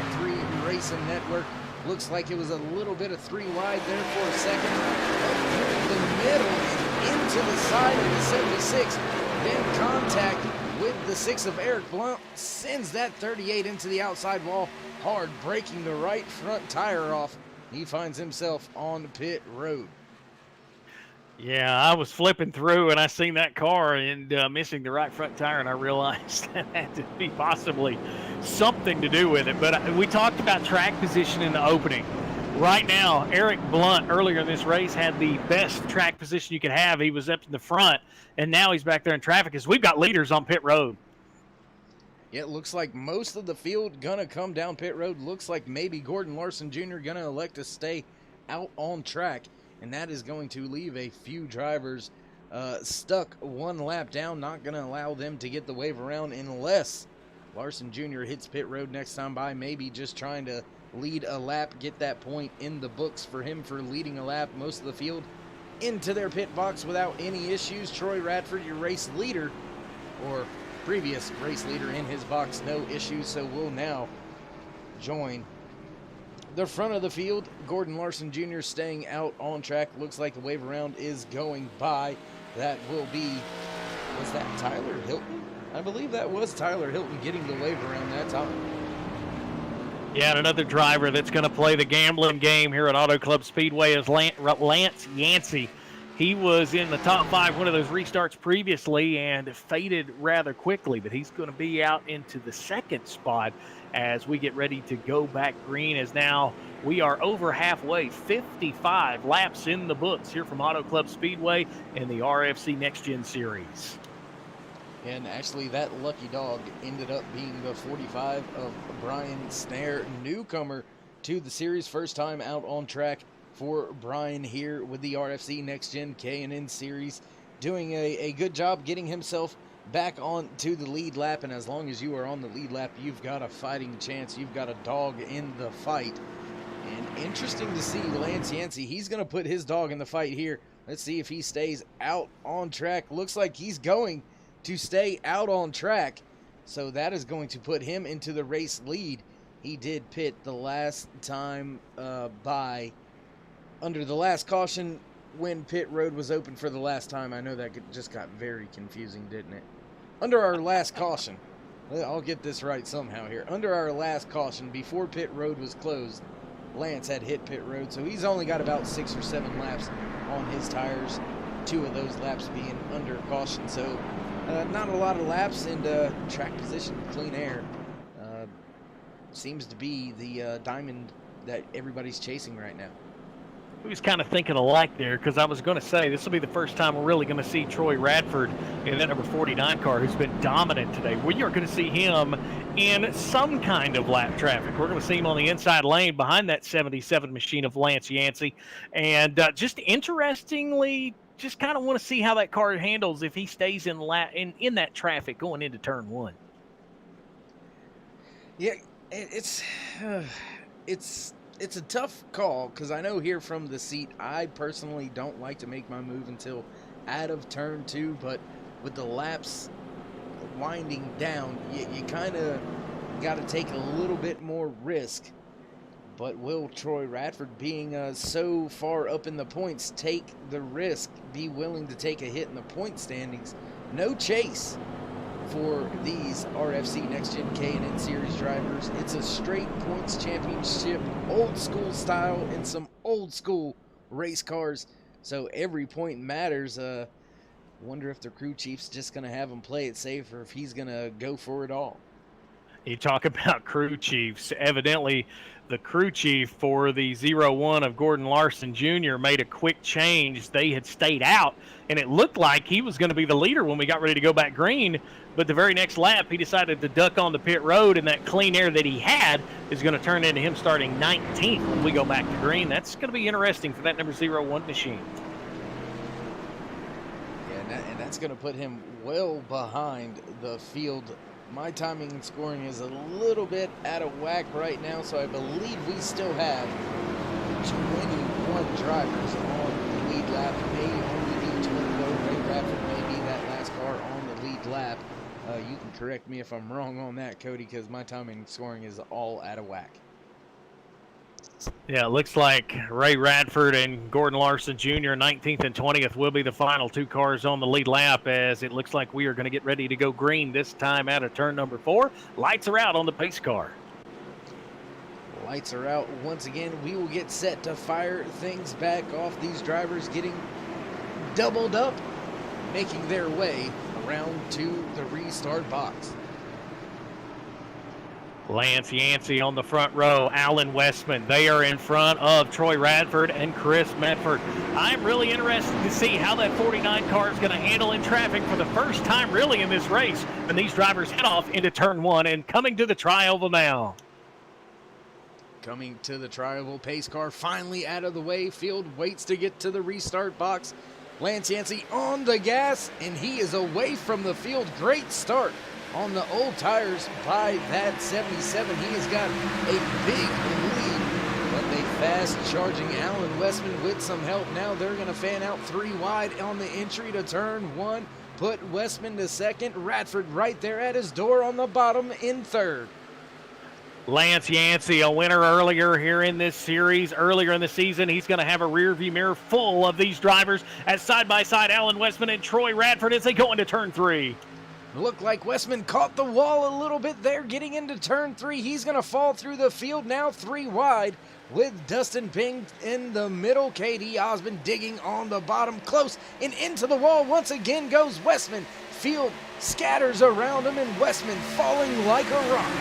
3 Racing Network. Looks like it was a little bit of 3 wide there for a second. Up through the middle and into the side of the 76. Then contact with the 6 of Eric Blunt sends that 38 into the outside wall hard, breaking the right front tire off. He finds himself on pit road. Yeah, I was flipping through and I seen that car and missing the right front tire, and I realized that had to be possibly something to do with it. But we talked about track position in the opening. Right now, Eric Blunt earlier in this race had the best track position you could have. He was up in the front, and now he's back there in traffic as we've got leaders on pit road. Yeah, it looks like most of the field gonna come down pit road. Looks like maybe Gordon Larson Jr. gonna elect to stay out on track, and that is going to leave a few drivers stuck one lap down, not gonna allow them to get the wave around unless Larson Jr. hits pit road next time by, maybe just trying to lead a lap, get that point in the books for him for leading a lap. Most of the field into their pit box without any issues. Troy Radford, your race leader, or previous race leader in his box, no issues, so we'll now join the front of the field. Gordon Larson Jr. staying out on track. Looks like the wave around is going by. That will be, was that Tyler Hilton? I believe that was Tyler Hilton getting the wave around that time. Yeah, and another driver that's going to play the gambling game here at AutoClub Speedway is Lance Yancey. He was in the top 5, one of those restarts previously, and faded rather quickly, but he's going to be out into the second spot as we get ready to go back green, as now we are over halfway, 55 laps in the books here from AutoClub Speedway in the RFC NextGen Series. And actually, that lucky dog ended up being the 45 of Brian Snare, newcomer to the series. First time out on track for Brian here with the RFC NextGen K&N Series. Doing a good job getting himself back on to the lead lap. And as long as you are on the lead lap, you've got a fighting chance. You've got a dog in the fight. And interesting to see Lance Yancey. He's going to put his dog in the fight here. Let's see if he stays out on track. Looks like he's going to stay out on track, so that is going to put him into the race lead. He did pit the last time under the last caution when pit road was open for the last time. I know that just got very confusing, didn't it? Under our last caution, I'll get this right somehow here. Under our last caution, before pit road was closed, Lance had hit pit road, so he's only got about 6 or 7 laps on his tires, 2 of those laps being under caution. So not a lot of laps, and track position, clean air seems to be the diamond that everybody's chasing right now. We was kind of thinking alike there, because I was going to say this will be the first time we're really going to see Troy Radford in that number 49 car, who's been dominant today. We are going to see him in some kind of lap traffic. We're going to see him on the inside lane behind that 77 machine of Lance Yancey. And just interestingly, just kind of want to see how that car handles if he stays in that traffic going into turn 1. Yeah, it's a tough call, because I know here from the seat, I personally don't like to make my move until out of turn 2, but with the laps winding down, you kind of got to take a little bit more risk. But will Troy Radford, being so far up in the points, take the risk, be willing to take a hit in the point standings? No chase for these RFC NextGen K&N Series drivers. It's a straight points championship, old school style, in some old school race cars. So every point matters. Wonder if the crew chief's just going to have him play it safe, or if he's going to go for it all. You talk about crew chiefs. Evidently, the crew chief for the 01 of Gordon Larson Jr. made a quick change. They had stayed out, and it looked like he was going to be the leader when we got ready to go back green. But the very next lap, he decided to duck on the pit road, and that clean air that he had is going to turn into him starting 19th when we go back to green. That's going to be interesting for that number 01 machine. Yeah, And that's going to put him well behind the field. My timing and scoring is a little bit out of whack right now, so I believe we still have 21 drivers on the lead lap. May only be 20 though. Ray Radford may be that last car on the lead lap. You can correct me if I'm wrong on that, Cody, because my timing and scoring is all out of whack. Yeah, it looks like Ray Radford and Gordon Larson Jr., 19th and 20th, will be the final two cars on the lead lap, as it looks like we are going to get ready to go green this time out of turn number 4. Lights are out on the pace car. Lights are out once again. We will get set to fire things back off. These drivers getting doubled up, making their way around to the restart box. Lance Yancey on the front row, Alan Westman. They are in front of Troy Radford and Chris Medford. I'm really interested to see how that 49 car is going to handle in traffic for the first time really in this race. And these drivers head off into turn 1 and coming to the tri-oval now. Coming to the tri-oval, pace car finally out of the way. Field waits to get to the restart box. Lance Yancey on the gas, and he is away from the field. Great start on the old tires by that 77. He has got a big lead, but they fast charging Alan Westman with some help. Now they're going to fan out 3 wide on the entry to turn 1. Put Westman to second. Radford right there at his door on the bottom in third. Lance Yancey, a winner earlier here in this series. Earlier in the season, he's going to have a rear-view mirror full of these drivers as side-by-side Alan Westman and Troy Radford as they go into turn 3. Looked like Westman caught the wall a little bit there getting into turn 3. He's going to fall through the field now 3 wide with Dustin Ping in the middle. KD Osmond digging on the bottom close and into the wall. Once again goes Westman. Field scatters around him and Westman falling like a rock.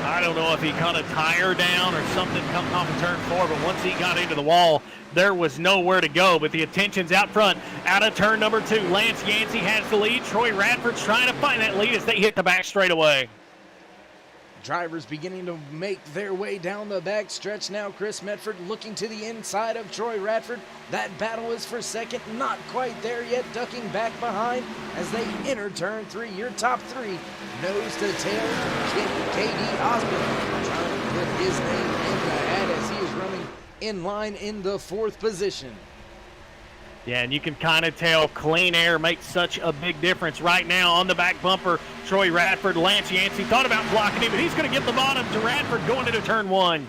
I don't know if he caught a tire down or something coming off of turn 4, but once he got into the wall, there was nowhere to go. But the attention's out front, out of turn number 2. Lance Yancey has the lead. Troy Radford's trying to find that lead as they hit the back straightaway. Drivers beginning to make their way down the back stretch now. Chris Medford looking to the inside of Troy Radford. That battle is for second. Not quite there yet. Ducking back behind as they enter turn 3. Your top 3, nose to tail. KD Osmond trying to put his name in the hat as he is running in line in the 4th position. Yeah, and you can kind of tell clean air makes such a big difference right now on the back bumper. Troy Radford, Lance Yancey thought about blocking him, but he's going to get the bottom to Radford going into turn 1.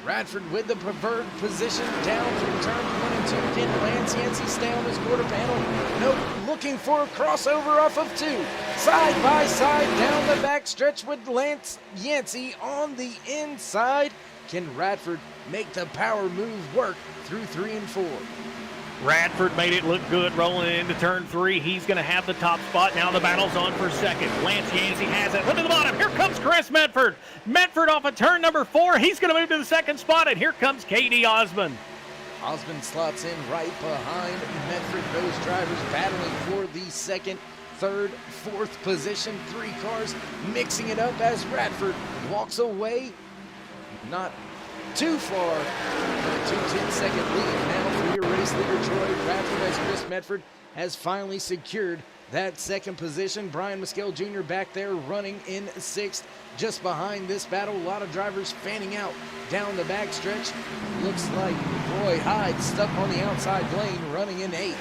Radford with the preferred position down through turns 1 and 2. Can Lance Yancey stay on his quarter panel? Nope, looking for a crossover off of 2. Side by side down the back stretch with Lance Yancey on the inside. Can Radford make the power move work through 3 and 4? Radford made it look good rolling into turn 3. He's going to have the top spot. Now the battle's on for second. Lance Yancey has it. Look at the bottom. Here comes Chris Medford. Medford off of turn number 4. He's going to move to the second spot, and here comes KD Osmond. Osmond slots in right behind Medford. Those drivers battling for the second, third, 4th position. 3 cars mixing it up as Radford walks away. Not too far. A 2-10-second lead now for your race leader, Troy Radford, as Chris Medford has finally secured that second position. Brian Mescal Jr. back there running in 6th. Just behind this battle, a lot of drivers fanning out down the back stretch. Looks like Roy Hyde stuck on the outside lane running in 8th.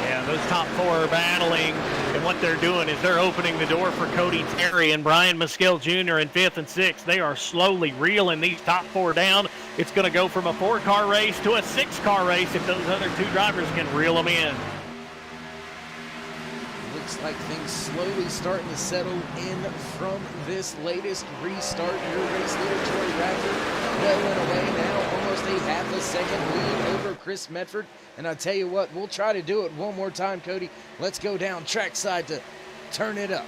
Yeah, those top 4 are battling, and what they're doing is they're opening the door for Cody Terry and Brian Mescal Jr. in 5th and 6th. They are slowly reeling these top 4 down. It's going to go from a 4-car race to a 6-car race if those other 2 drivers can reel them in. Looks like things slowly starting to settle in from this latest restart. Your race leader, Troy Radford, well and away now, almost a half a second lead over Chris Medford. And I tell you what, we'll try to do it one more time, Cody. Let's go down trackside to turn it up.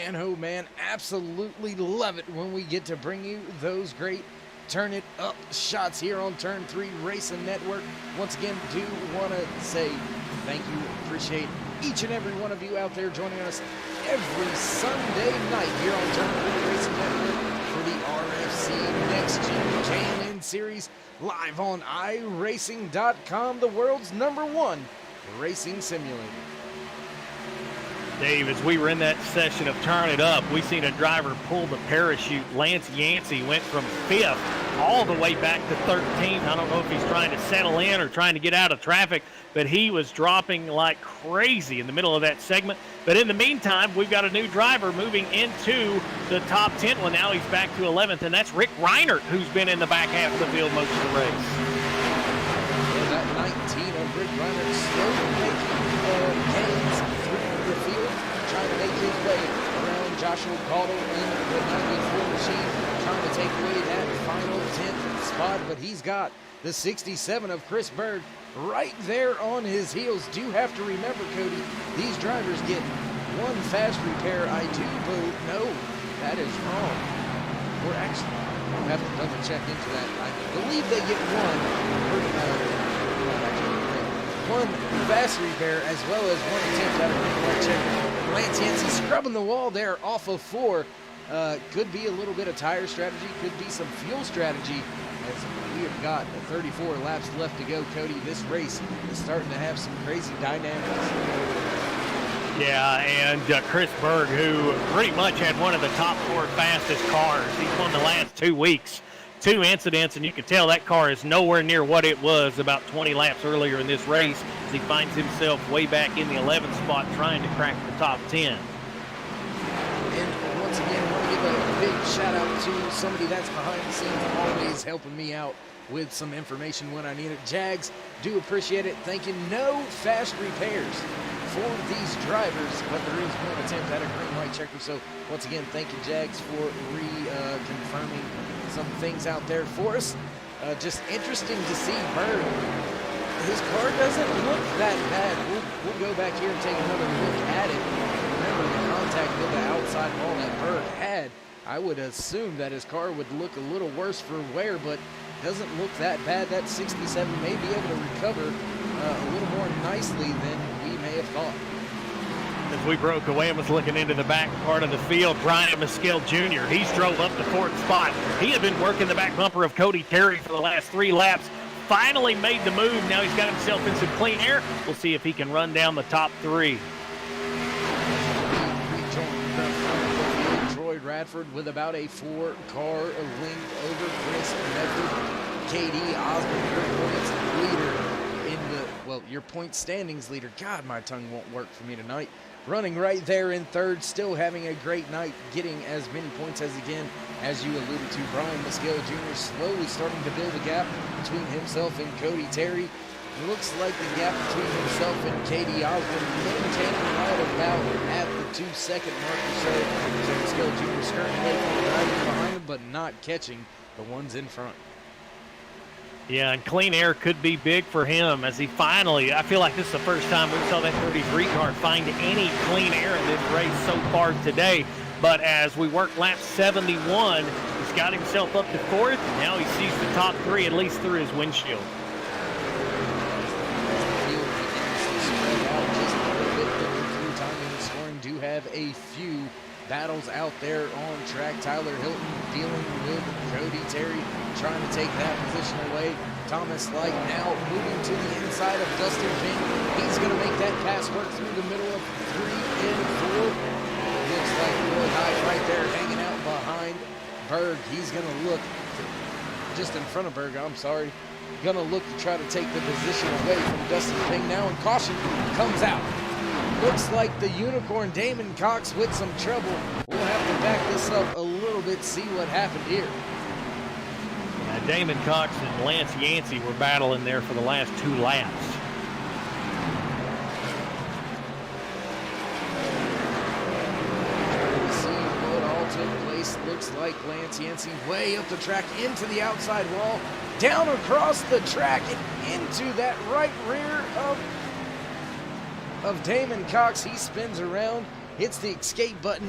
man, oh man, absolutely love it when we get to bring you those great turn it up shots here on Turn 3 Racing Network. Once again, do want to say thank you, appreciate each and every one of you out there joining us every Sunday night here on Turn 3 Racing Network for the RFC NextGen K&N Series live on iRacing.com, the world's #1 racing simulator. Dave, as we were in that session of Turn It Up, we seen a driver pull the parachute. Lance Yancey went from 5th all the way back to 13th. I don't know if he's trying to settle in or trying to get out of traffic, but he was dropping like crazy in the middle of that segment. But in the meantime, we've got a new driver moving into the top 10. Well, now he's back to 11th, and that's Rick Reinert, who's been in the back half of the field most of the race. Yeah, that 19 of Rick Reinert slowly making gains through the field, trying to make his way around Joshua Caudle in the 94 machine, trying to take away that final 10th spot, but he's got the 67 of Chris Berg right there on his heels. Do have to remember, Cody, these drivers get one fast repair. I do believe, no, that is wrong. We're actually, I'll have to double check into that. I believe they get one fast repair as well as one attempt at a green light checker. Lance Yancey scrubbing the wall there off of 4. Could be a little bit of tire strategy, could be some fuel strategy, as we have got 34 laps left to go. Cody, this race is starting to have some crazy dynamics. Yeah, and Chris Berg, who pretty much had one of the top 4 fastest cars. He's won the last 2 weeks. 2 incidents, and you can tell that car is nowhere near what it was about 20 laps earlier in this race, as he finds himself way back in the 11th spot trying to crack the top 10. And once again, I want to give a big shout out to somebody that's behind the scenes, always helping me out with some information when I need it. Jags, do appreciate it. Thank you. No fast repairs for these drivers, but there is one attempt at a green light checker. So once again, thank you, Jags, for confirming some things out there for us. Just interesting to see Berg. His car doesn't look that bad. We'll go back here and take another look at it. Remember the contact with the outside wall that Berg had. I would assume that his car would look a little worse for wear, but doesn't look that bad. That 67 may be able to recover a little more nicely than we may have thought. As we broke away and was looking into the back part of the field, Brian Maskell Jr., he's drove up the 4th spot. He had been working the back bumper of Cody Terry for the last 3 laps. Finally made the move. Now he's got himself in some clean air. We'll see if he can run down the top 3. Troy Radford with about a 4-car length over Chris Medford. KD Osborne, your points leader in the, well, your point standings leader. God, my tongue won't work for me tonight. Running right there in 3rd, still having a great night, getting as many points as again, as you alluded to. Brian Maskell Jr. slowly starting to build a gap between himself and Cody Terry. It looks like the gap between himself and KD Osborne maintaining right about at the 2-second mark or so. So Maskell Jr. skirting away from the drivers behind him, but not catching the ones in front. Yeah, and clean air could be big for him as he finally, I feel like this is the first time we saw that 33 car find any clean air in this race so far today. But as we work lap 71, he's got himself up to 4th. Now he sees the top 3, at least through his windshield. Do have a few battles out there on track. Tyler Hilton dealing with Cody Terry, trying to take that position away. Thomas Light now moving to the inside of Dustin King. He's going to make that pass work through the middle of 3 and 4. Looks like Roy Hyde right there hanging out behind Berg. He's going to look just in front of Berg, I'm sorry. Going to look to try to take the position away from Dustin King now, and caution comes out. Looks like the Unicorn Damon Cox with some trouble. We'll have to back this up a little bit, see what happened here. Yeah, Damon Cox and Lance Yancey were battling there for the last 2 laps. Let's see what all took place. Looks like Lance Yancey way up the track into the outside wall, down across the track and into that right rear of Damon Cox. He spins around. hits the escape button,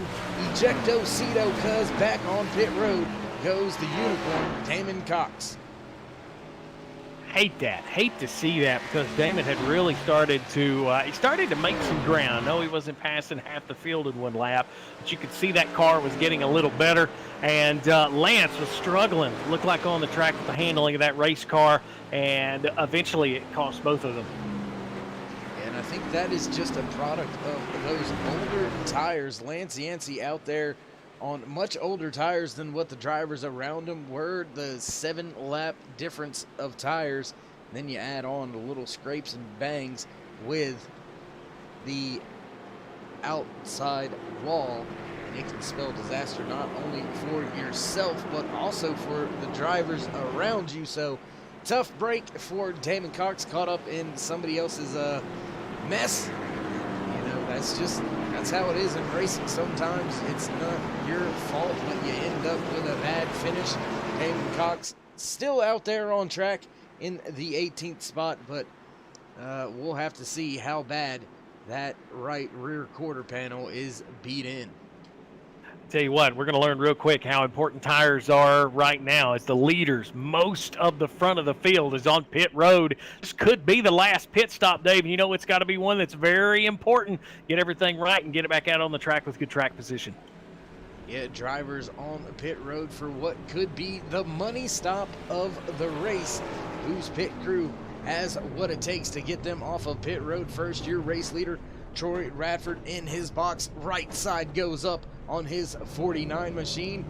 ejecto cedo, cuz back on pit road goes the unicorn, Damon Cox. Hate that. Hate to see that, because Damon had really started to make some ground. No, he wasn't passing half the field in one lap, but you could see that car was getting a little better. And Lance was struggling, looked like on the track with the handling of that race car, and eventually it cost both of them. And I think that is just a product of those older tires. Lance Yancey out there on much older tires than what the drivers around him were. The 7-lap difference of tires. Then you add on the little scrapes and bangs with the outside wall, and it can spell disaster not only for yourself but also for the drivers around you. So tough break for Damon Cox, caught up in somebody else's mess. You know, that's how it is in racing. Sometimes it's not your fault, but you end up with a bad finish. Damon Cox still out there on track in the 18th spot, but we'll have to see how bad that right rear quarter panel is beat in. Tell you what, we're going to learn real quick how important tires are right now. As the leaders, most of the front of the field is on pit road. This could be the last pit stop, Dave. You know, it's got to be one that's very important. Get everything right and get it back out on the track with good track position. Yeah, drivers on pit road for what could be the money stop of the race. Whose pit crew has what it takes to get them off of pit road first? Your race leader, Troy Radford, in his box. Right side goes up on his 49 machine.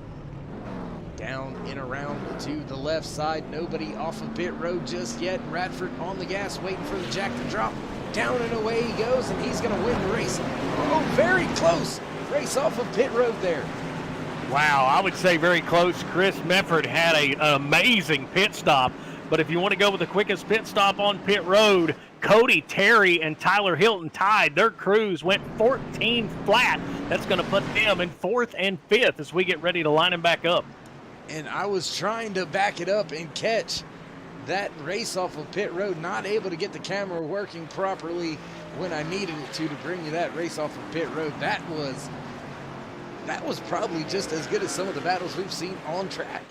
Down and around to the left side. Nobody off of pit road just yet. Radford on the gas, waiting for the jack to drop. Down and away he goes, and he's going to win the race. Oh, very close. Race off of pit road there. Wow, I would say very close. Chris Mefford had an amazing pit stop. But if you want to go with the quickest pit stop on pit road, Cody Terry and Tyler Hilton tied. Their crews went 14 flat. That's going to put them in 4th and 5th as we get ready to line them back up. And I was trying to back it up and catch that race off of pit road, not able to get the camera working properly when I needed it to bring you that race off of pit road. That was probably just as good as some of the battles we've seen on track.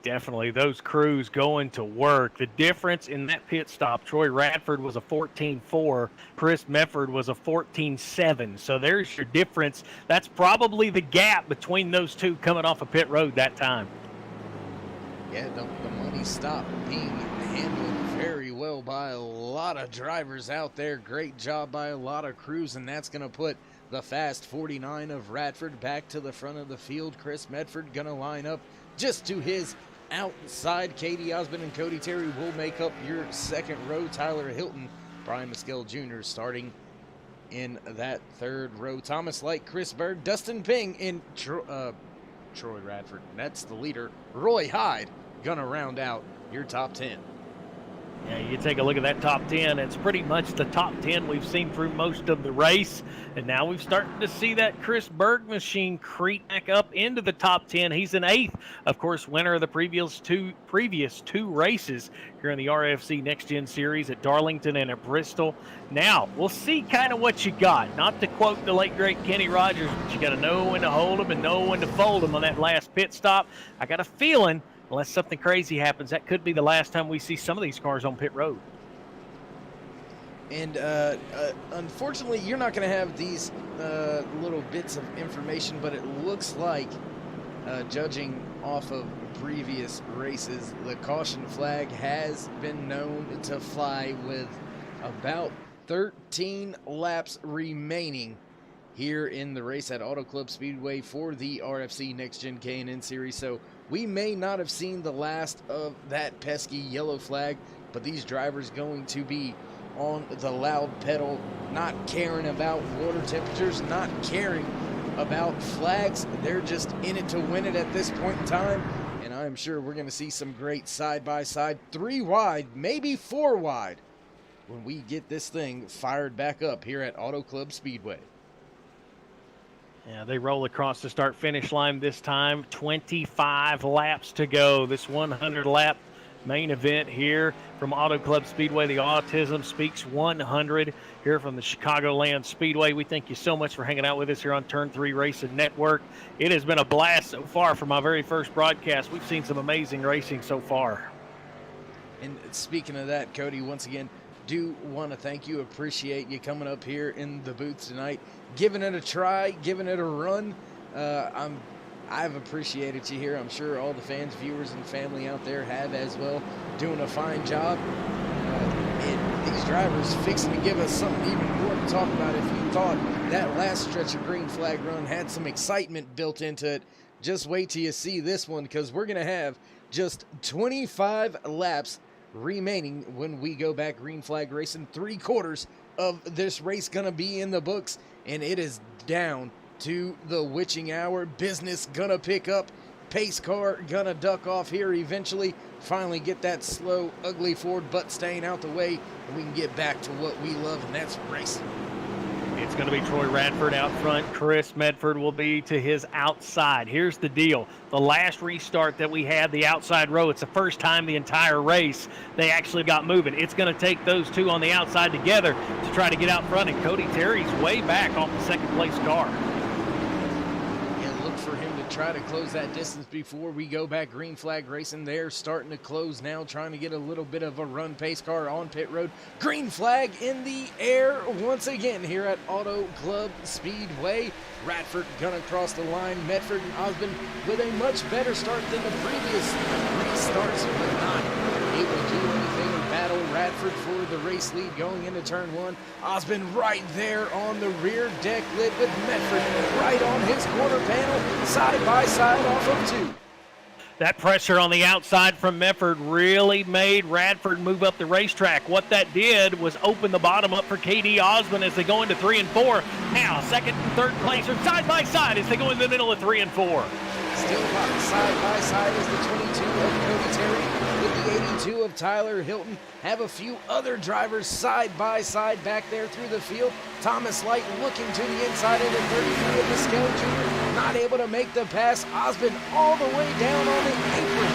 Definitely, those crews going to work. The difference in that pit stop, Troy Radford was a 14.4, Chris Mefford was a 14.7. So there's your difference. That's probably the gap between those two coming off of pit road that time. Yeah, the money stop being handled very well by a lot of drivers out there. Great job by a lot of crews, and that's going to put the fast 49 of Radford back to the front of the field. Chris Medford going to line up just to his outside. Katie Osmond and Cody Terry will make up your second row. Tyler Hilton, Brian Mescal Jr. starting in that third row. Thomas Light, Chris Berg, Dustin Ping, and Troy Radford. That's the leader. Roy Hyde gonna round out your top 10. Yeah, you take a look at that top 10. It's pretty much the top 10 we've seen through most of the race. And now we've started to see that Chris Berg machine creep back up into the top 10. He's an 8th, of course, winner of the previous two races here in the RFC NextGen Series at Darlington and at Bristol. Now, we'll see kind of what you got. Not to quote the late, great Kenny Rogers, but you got to know when to hold him and know when to fold him on that last pit stop. I got a feeling, unless something crazy happens, that could be the last time we see some of these cars on pit road. And unfortunately, you're not going to have these little bits of information, but it looks like, judging off of previous races, the caution flag has been known to fly with about 13 laps remaining here in the race at AutoClub Speedway for the RFC NextGen K&N Series. So we may not have seen the last of that pesky yellow flag, but these drivers going to be on the loud pedal, not caring about water temperatures, not caring about flags. They're just in it to win it at this point in time, and I'm sure we're going to see some great side-by-side, 3 wide, maybe 4 wide, when we get this thing fired back up here at AutoClub Speedway. Yeah, they roll across the start-finish line this time. 25 laps to go. This 100-lap main event here from AutoClub Speedway, the Autism Speaks100 here from the Chicagoland Speedway. We thank you so much for hanging out with us here on Turn 3 Racing Network. It has been a blast so far from my very first broadcast. We've seen some amazing racing so far. And speaking of that, Cody, once again, do want to thank you, appreciate you coming up here in the booth tonight, giving it a try, giving it a run. I've appreciated you here. I'm sure all the fans, viewers, and family out there have as well, doing a fine job. And these drivers fixing to give us something even more to talk about. If you thought that last stretch of green flag run had some excitement built into it, just wait till you see this one, because we're going to have just 25 laps remaining when we go back green flag racing. 3/4 of this race going to be in the books, and it is down to the witching hour. Business gonna pick up, pace car gonna duck off here eventually, finally get that slow, ugly Ford butt stain out the way, and we can get back to what we love, and that's racing. It's going to be Troy Radford out front. Chris Medford will be to his outside. Here's the deal. The last restart that we had, the outside row, it's the first time the entire race they actually got moving. It's going to take those two on the outside together to try to get out front, and Cody Terry's way back off the second place car. For him to try to close that distance before we go back green flag racing. They're starting to close now, trying to get a little bit of a run. Pace car on pit road. Green flag in the air once again here at Auto Club Speedway. Radford gonna cross the line. Medford and Osmond with a much better start than the previous restarts, but not able to do anything and battle Radford for the race lead going into turn 1. Osmond right there on the rear deck lid with Medford right on his corner panel, side by side off of 2. That pressure on the outside from Medford really made Radford move up the racetrack. What that did was open the bottom up for KD Osmond as they go into 3 and 4. Now, second and third place are side by side as they go in the middle of 3 and 4. Still locked side by side is the 22 of Cody Terry with the 82 of Tyler Hilton. Have a few other drivers side by side back there through the field. Thomas Light looking to the inside of the 33 of Mescal Jr. Not able to make the pass. Osmond all the way down on the apron.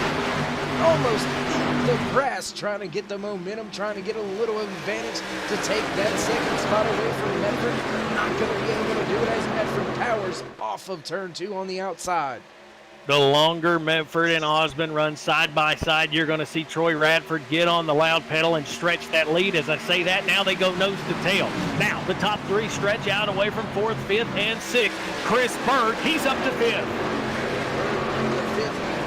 Almost in the grass, trying to get the momentum, trying to get a little advantage to take that second spot away from Medford. Not going to be able to do it as Medford powers off of turn 2 on the outside. The longer Medford and Osmond run side by side, you're going to see Troy Radford get on the loud pedal and stretch that lead. As I say that, now they go nose to tail. Now the top 3 stretch out away from 4th, 5th, and 6th. Chris Berg, he's up to 5th.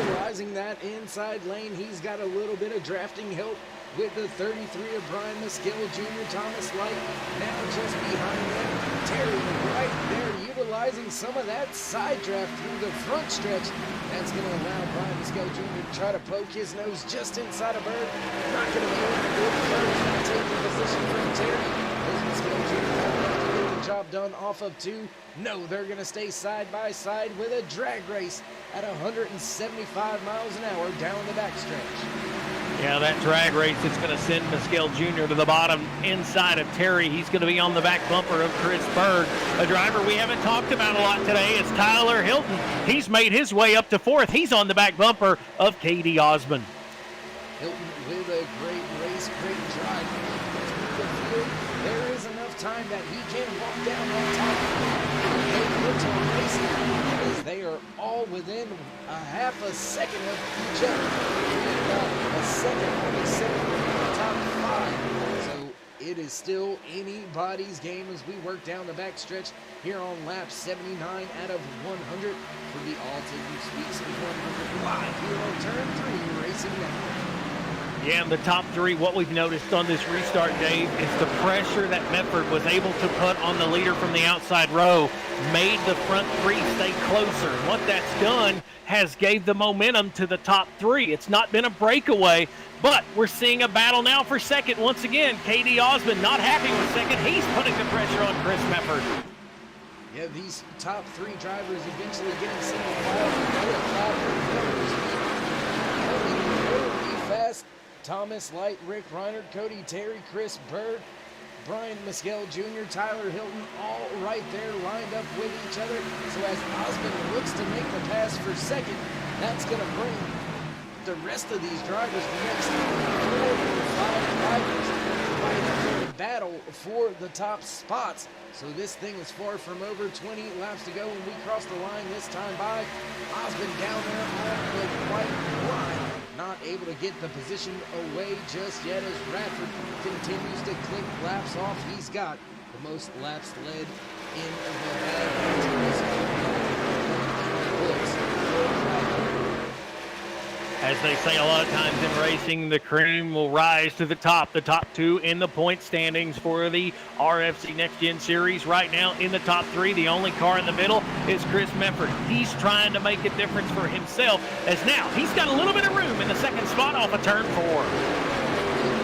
Utilizing that inside lane, he's got a little bit of drafting help with the 33 of Brian Mescal Jr. Thomas Light now just behind them. Terry right there utilizing some of that side draft through the front stretch. That's going to allow Brian Mescal Jr. to try to poke his nose just inside of Bird. Not going to be able to do it. Bird's going to take the position from Terry. Is Mescal Jr. able to get the job done off of 2? No, they're going to stay side by side with a drag race at 175 miles an hour down the backstretch. Yeah, that drag race is going to send Mescal Jr. to the bottom inside of Terry. He's going to be on the back bumper of Chris Berg. A driver we haven't talked about a lot today is Tyler Hilton. He's made his way up to 4th. He's on the back bumper of KD Osmond. Hilton with a great race, great drive. Through the field, there is enough time that he can walk down on top. They put to racing as they are all within a half a second of each other. A second on the second of the top 5. So it is still anybody's game as we work down the backstretch here on lap 79 out of 100 for the Autism Speaks100 live here on Turn 3 Racing Network. Yeah, and the top 3, what we've noticed on this restart, Dave, is the pressure that Medford was able to put on the leader from the outside row made the front 3 stay closer. And what that's done has gave the momentum to the top 3. It's not been a breakaway, but we're seeing a battle now for second. Once again, KD Osmond not happy with second. He's putting the pressure on Chris Medford. Yeah, these top 3 drivers eventually getting single file. Really fast. Thomas Light, Rick Reiner, Cody Terry, Chris Bird, Brian Mescal Jr., Tyler Hilton, all right there lined up with each other. So as Osmond looks to make the pass for second, that's going to bring the rest of these drivers, the next 4 or 5 drivers, fight up there to battle for the top spots. So this thing is far from over. 20 laps to go when we cross the line this time by. Osmond down there on the white line, not able to get the position away just yet as Radford continues to click laps off. He's got the most laps led in the As they say a lot of times in racing, the cream will rise to the top. The top 2 in the point standings for the RFC NextGen Series. Right now in the top 3, the only car in the middle is Chris Mefford. He's trying to make a difference for himself, as now he's got a little bit of room in the second spot off of turn 4.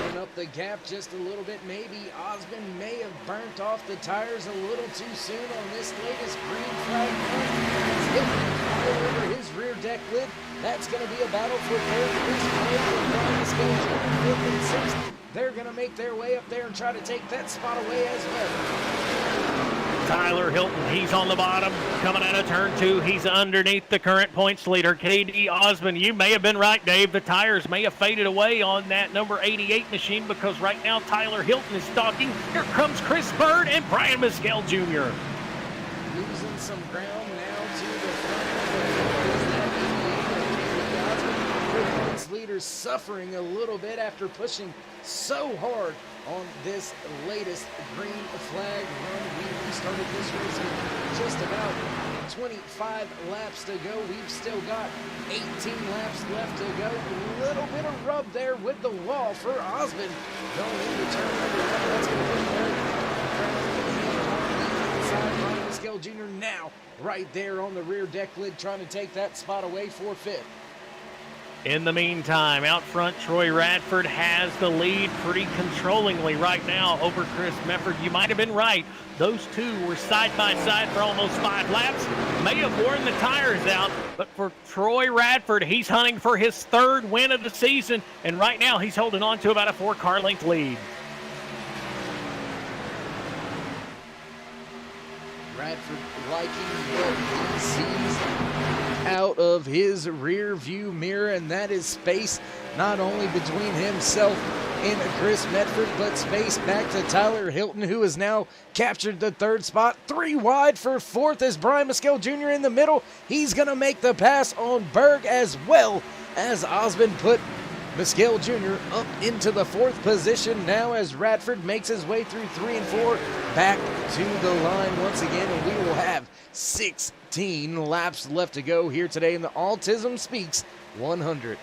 Open up the gap just a little bit. Maybe Osmond may have burnt off the tires a little too soon on this latest green flag run. He's hitting all over his rear deck lid. That's going to be a battle for third. Chris and Brian Escape, 5th and 6th. They're going to make their way up there and try to take that spot away as well. Tyler Hilton, he's on the bottom, coming out of turn 2. He's underneath the current points leader, KD Osmond. You may have been right, Dave. The tires may have faded away on that number 88 machine, because right now Tyler Hilton is stalking. Here comes Chris Bird and Brian Mescal Jr. Losing some ground now to the front of that 88 of KD Osmond. Points leader suffering a little bit after pushing so hard on this latest green flag run. We restarted this race with just about 25 laps to go. We've still got 18 laps left to go. A little bit of rub there with the wall for Osmond going into turn number 1. That's going to put Brian Mescal Jr. now right there on the rear deck lid, trying to take that spot away for 5th. In the meantime, out front, Troy Radford has the lead pretty controllingly right now over Chris Mefford. You might have been right. Those two were side by side for almost 5 laps. May have worn the tires out, but for Troy Radford, he's hunting for his 3rd win of the season, and right now he's holding on to about a 4-car length lead. Radford liking what he sees out of his rear view mirror, and that is space not only between himself and Chris Medford, but space back to Tyler Hilton, who has now captured the 3rd spot. 3 wide for 4th as Brian Mescal Jr. in the middle. He's going to make the pass on Berg, as well as Osmond put Mescal Jr. up into the 4th position now as Radford makes his way through 3 and 4 back to the line once again, and we will have 16 laps left to go here today in the Autism Speaks 100.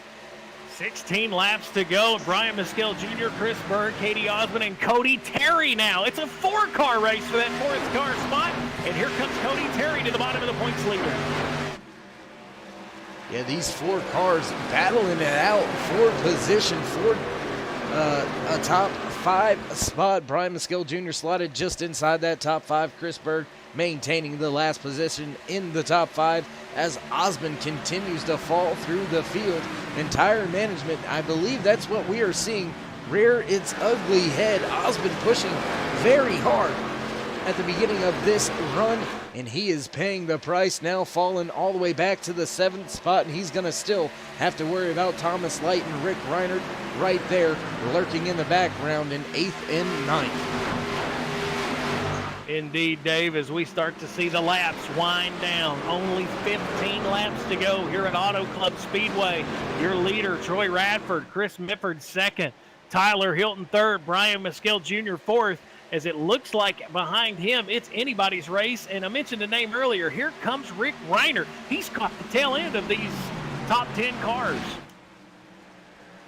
16 laps to go. Brian Mescal Jr., Chris Berg, Katie Osmond, and Cody Terry now. It's a 4-car race for that 4th car spot, and here comes Cody Terry to the bottom of the points leader. Yeah, these 4 cars battling it out for position for a top 5 spot. Brian Mescal Jr. slotted just inside that top 5. Chris Berg maintaining the last position in the top 5 as Osmond continues to fall through the field. And tire management, I believe that's what we are seeing rear its ugly head. Osmond pushing very hard at the beginning of this run, and he is paying the price now, falling all the way back to the 7th spot, and he's going to still have to worry about Thomas Light and Rick Reinert right there lurking in the background in 8th and 9th. Indeed, Dave, as we start to see the laps wind down. Only 15 laps to go here at AutoClub Speedway. Your leader, Troy Radford, Chris Mifford 2nd, Tyler Hilton 3rd, Brian Mescal Jr. 4th. As it looks like behind him, it's anybody's race. And I mentioned the name earlier. Here comes Rick Reiner. He's caught the tail end of these top 10 cars.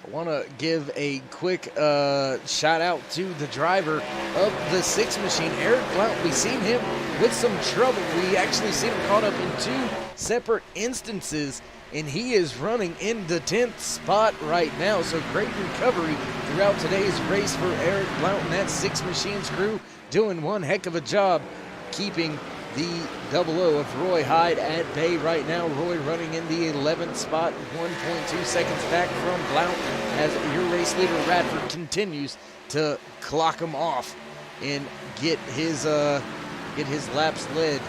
I want to give a quick shout out to the driver of the 6 machine, Eric Blount. We've seen him with some trouble. We actually seen him caught up in 2 separate instances, and he is running in the 10th spot right now. So great recovery throughout today's race for Eric Blount and that 6 Machines crew, doing one heck of a job keeping the 00 of Roy Hyde at bay right now. Roy running in the 11th spot, 1.2 seconds back from Blount as your race leader Radford continues to clock him off and get his laps led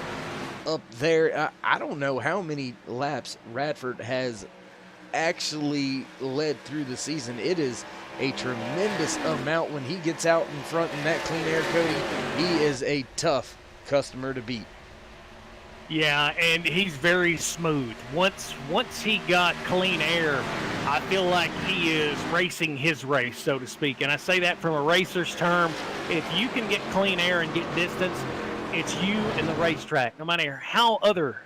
up there. I don't know how many laps Radford has actually led through the season. It is a tremendous amount when he gets out in front in that clean air, Cody. He is a tough customer to beat. Yeah, and he's very smooth. Once he got clean air, I feel like he is racing his race, so to speak. And I say that from a racer's term. If you can get clean air and get distance, it's you and the racetrack. No matter how other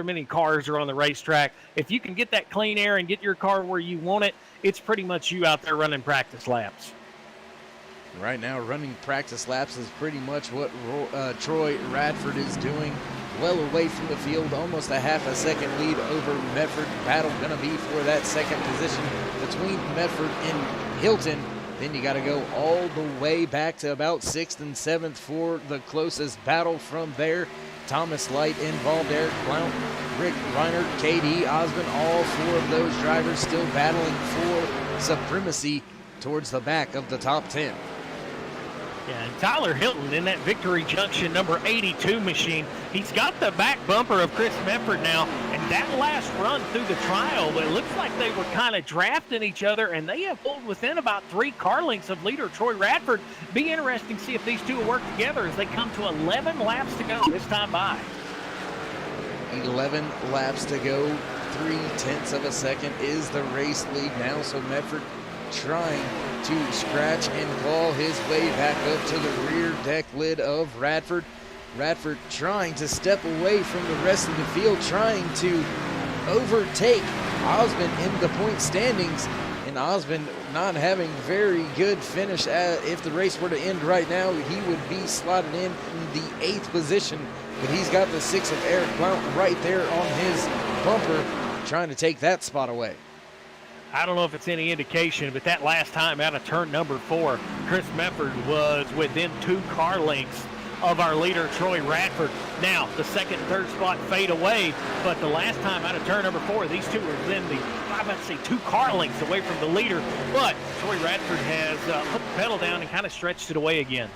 many cars are on the racetrack, if you can get that clean air and get your car where you want it, it's pretty much you out there running practice laps. Right now, running practice laps is pretty much what Troy Radford is doing. Well away from the field, almost a half a second lead over Medford. Battle going to be for that second position between Medford and Hilton. Then you got to go all the way back to about 6th and 7th for the closest battle from there. Thomas Light involved, Eric Blount, Rick Reiner, KD Osmond, all 4 of those drivers still battling for supremacy towards the back of the top 10. Yeah, and Tyler Hilton in that Victory Junction number 82 machine, he's got the back bumper of Chris Medford now, and that last run through the trial, it looks like they were kind of drafting each other, and they have pulled within about 3 car lengths of leader Troy Radford. Be interesting to see if these two will work together as they come to 11 laps to go this time by. 11 laps to go, 0.3 of a second is the race lead now, so Medford trying to scratch and claw his way back up to the rear deck lid of Radford. Radford trying to step away from the rest of the field, trying to overtake Osmond in the point standings, and Osmond not having very good finish. If the race were to end right now, he would be slotted in the 8th position, but he's got the 6 of Eric Blount right there on his bumper, trying to take that spot away. I don't know if it's any indication, but that last time out of turn number 4, Chris Medford was within 2 car lengths of our leader, Troy Radford. Now, the second and third spot fade away, but the last time out of turn number 4, these two were within I might say 2 car lengths away from the leader, but Troy Radford has put the pedal down and kind of stretched it away again.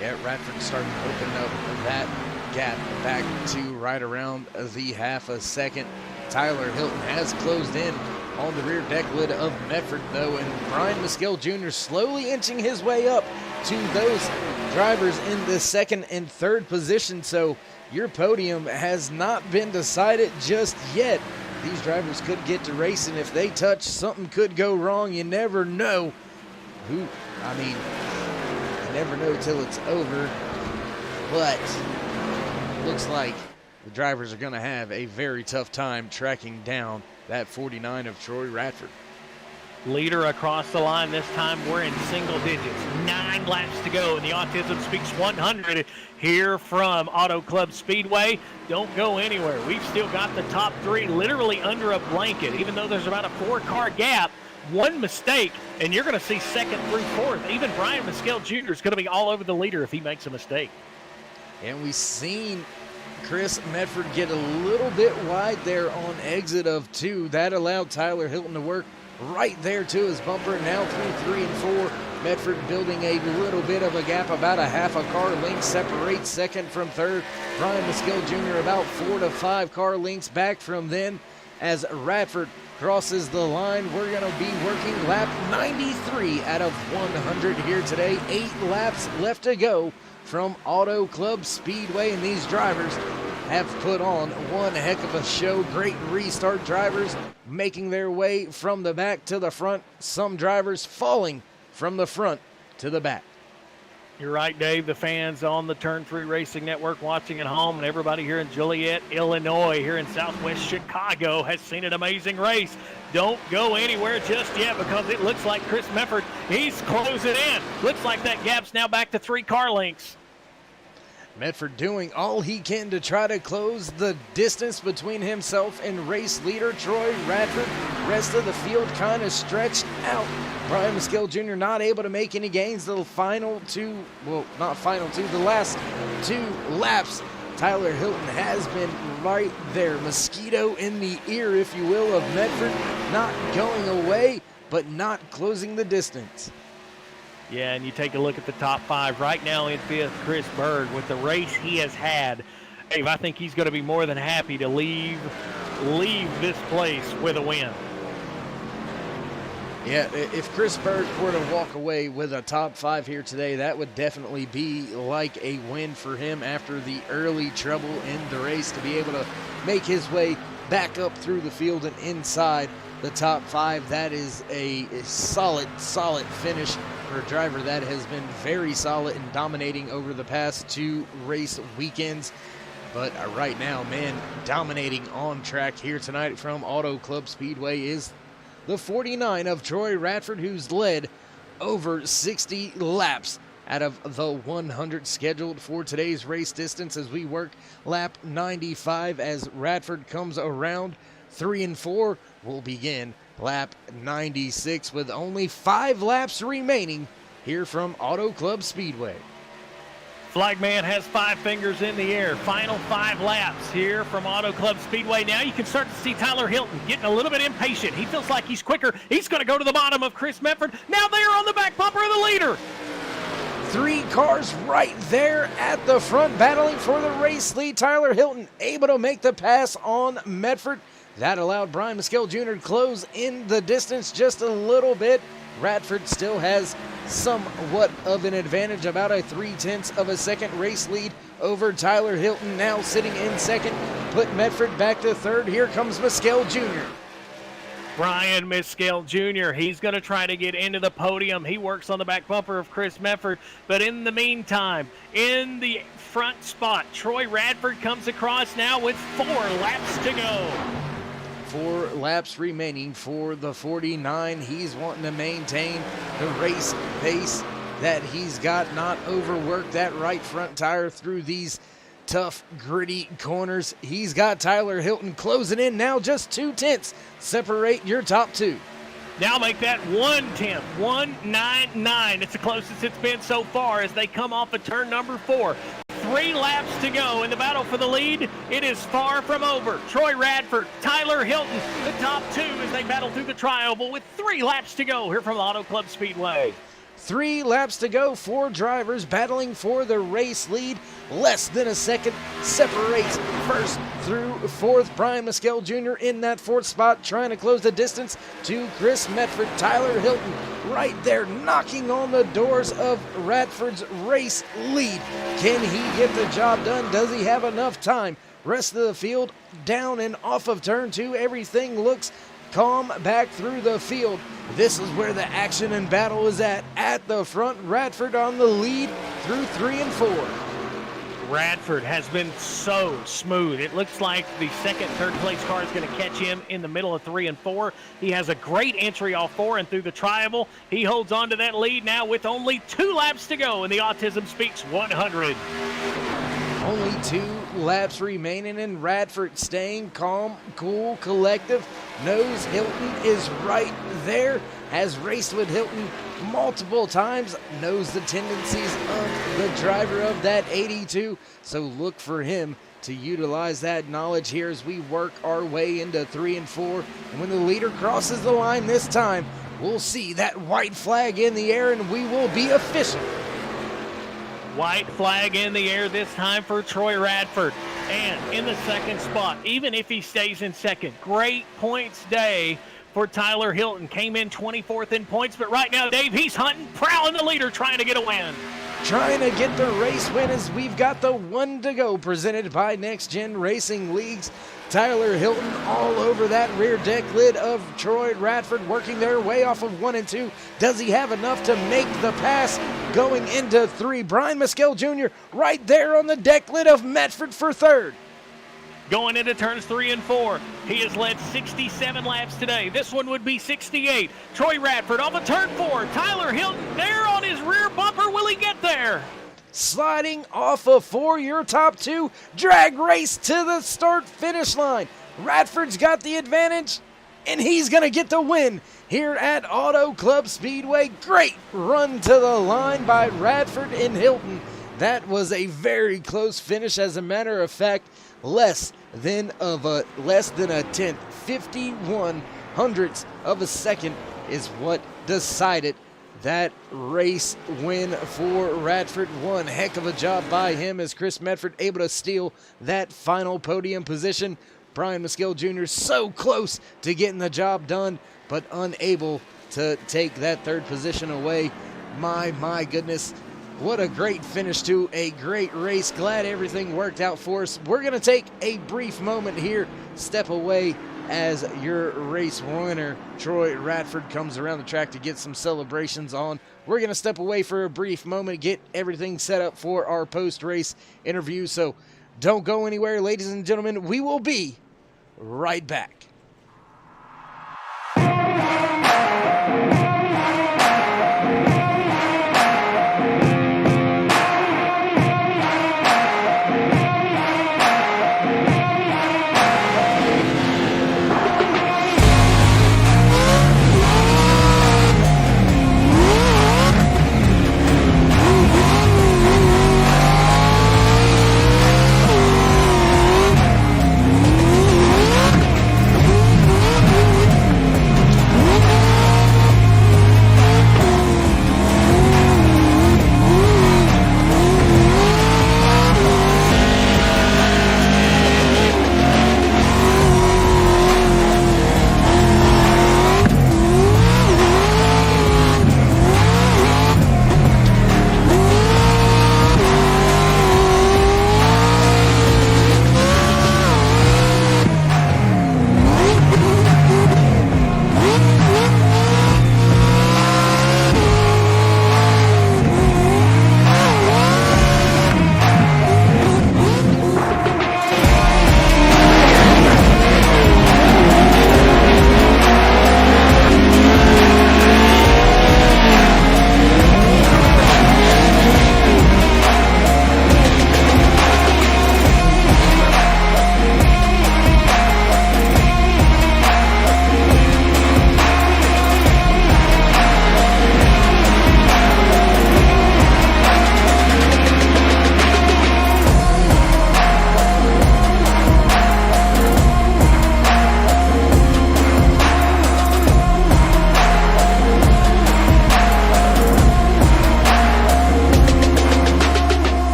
Yeah, Radford starting to open up that gap back to right around the half a second. Tyler Hilton has closed in on the rear deck lid of Medford, though, and Brian Mescal Jr. slowly inching his way up to those drivers in the 2nd and 3rd position. So your podium has not been decided just yet. These drivers could get to racing. If they touch, something could go wrong. You never know you never know till it's over. But looks like the drivers are going to have a very tough time tracking down that 49 of Troy Radford. Leader across the line. This time we're in single digits. 9 laps to go in the Autism Speaks 100 here from AutoClub Speedway. Don't go anywhere. We've still got the top 3 literally under a blanket, even though there's about a 4-car gap. One mistake, and you're going to see 2nd through 4th. Even Brian Mescal Jr. is going to be all over the leader if he makes a mistake. And we've seen Chris Medford get a little bit wide there on exit of 2. That allowed Tyler Hilton to work right there to his bumper. Now through 3 and 4, Medford building a little bit of a gap, about a half a car length separates 2nd from 3rd. Brian Mescal Jr. about 4 to 5 car lengths back from then. As Radford crosses the line, we're going to be working lap 93 out of 100 here today. 8 laps left to go from Auto Club Speedway, and these drivers have put on one heck of a show. Great restart, drivers making their way from the back to the front. Some drivers falling from the front to the back. You're right, Dave. The fans on the Turn 3 Racing Network watching at home, and everybody here in Joliet, Illinois, here in Southwest Chicago has seen an amazing race. Don't go anywhere just yet, because it looks like Chris Medford, he's closing in. Looks like that gap's now back to 3 car lengths. Medford doing all he can to try to close the distance between himself and race leader Troy Radford. Rest of the field kind of stretched out. Brian Mescal Jr. not able to make any gains the last 2 laps. Tyler Hilton has been right there. Mosquito in the ear, if you will, of Medford. Not going away, but not closing the distance. Yeah, and you take a look at the top 5 right now in 5th, Chris Berg, with the race he has had. Dave, I think he's going to be more than happy to leave leave this place with a win. Yeah, if Chris Berg were to walk away with a top 5 here today, that would definitely be like a win for him after the early trouble in the race, to be able to make his way back up through the field and inside the top 5. That is a solid finish for a driver that has been very solid and dominating over the past 2 race weekends. But right now, man, dominating on track here tonight from AutoClub Speedway is the 49 of Troy Radford, who's led over 60 laps out of the 100 scheduled for today's race distance, as we work lap 95 as Radford comes around 3 and 4. We'll begin lap 96 with only 5 laps remaining here from AutoClub Speedway. Flagman has 5 fingers in the air. Final 5 laps here from AutoClub Speedway. Now you can start to see Tyler Hilton getting a little bit impatient. He feels like he's quicker. He's going to go to the bottom of Chris Medford. Now they're on the back bumper of the leader. 3 cars right there at the front battling for the race lead. Tyler Hilton able to make the pass on Medford. That allowed Brian Mescal Jr. to close in the distance just a little bit. Radford still has somewhat of an advantage, about a 0.3 of a second race lead over Tyler Hilton, now sitting in second. Put Medford back to third. Here comes Mescal Jr. Brian Mescal Jr., he's going to try to get into the podium. He works on the back bumper of Chris Medford. But in the meantime, in the front spot, Troy Radford comes across now with 4 laps to go. 4 laps remaining for the 49. He's wanting to maintain the race pace that he's got, not overwork that right front tire through these tough, gritty corners. He's got Tyler Hilton closing in now, just 0.2 separate your top 2. Now make that 1/10, 1.99. It's the closest it's been so far as they come off of turn number 4. 3 laps to go in the battle for the lead. It is far from over. Troy Radford, Tyler Hilton, the top 2 as they battle through the tri-oval with 3 laps to go here from AutoClub Speedway. 3 laps to go. 4 drivers battling for the race lead. Less than a second separates first through 4th. Brian Mescal Jr. in that 4th spot, trying to close the distance to Chris Medford. Tyler Hilton right there knocking on the doors of Radford's race lead. Can he get the job done? Does he have enough time? Rest of the field down and off of turn 2. Everything looks calm back through the field. This is where the action and battle is at the front. Radford on the lead through 3 and 4. Radford has been so smooth. It looks like the second, third place car is going to catch him in the middle of 3 and 4. He has a great entry off 4 and through the tri-oval. He holds on to that lead now with only 2 laps to go in the Autism Speaks 100. Only 2 laps remaining, and Radford staying calm, cool, collective. Knows Hilton is right there. Has raced with Hilton multiple times. Knows the tendencies of the driver of that 82. So look for him to utilize that knowledge here as we work our way into 3 and 4. And when the leader crosses the line this time, we'll see that white flag in the air and we will be official. White flag in the air this time for Troy Radford. And in the second spot, even if he stays in second, great points day for Tyler Hilton. Came in 24th in points, but right now, Dave, he's hunting, prowling the leader, trying to get a win. Trying to get the race win as we've got the 1 to go, presented by NextGen Racing Leagues. Tyler Hilton all over that rear deck lid of Troy Radford, working their way off of 1 and 2. Does he have enough to make the pass going into 3? Brian Mescal Jr. right there on the deck lid of Medford for 3rd. Going into turns 3 and 4, he has led 67 laps today. This one would be 68. Troy Radford off of turn 4. Tyler Hilton there on his rear bumper. Will he get there? Sliding off of 4, your top 2. Drag race to the start-finish line. Radford's got the advantage, and he's going to get the win here at AutoClub Speedway. Great run to the line by Radford and Hilton. That was a very close finish. As a matter of fact, less than a tenth, 51 hundredths of a second is what decided that race win for Radford. One heck of a job by him as Chris Medford able to steal that final podium position. Brian Maskill Jr. so close to getting the job done, but unable to take that third position away. My goodness. What a great finish to a great race. Glad everything worked out for us. We're going to take a brief moment here, step away as your race winner, Troy Radford, comes around the track to get some celebrations on. We're going to step away for a brief moment, get everything set up for our post-race interview. So don't go anywhere, ladies and gentlemen. We will be right back.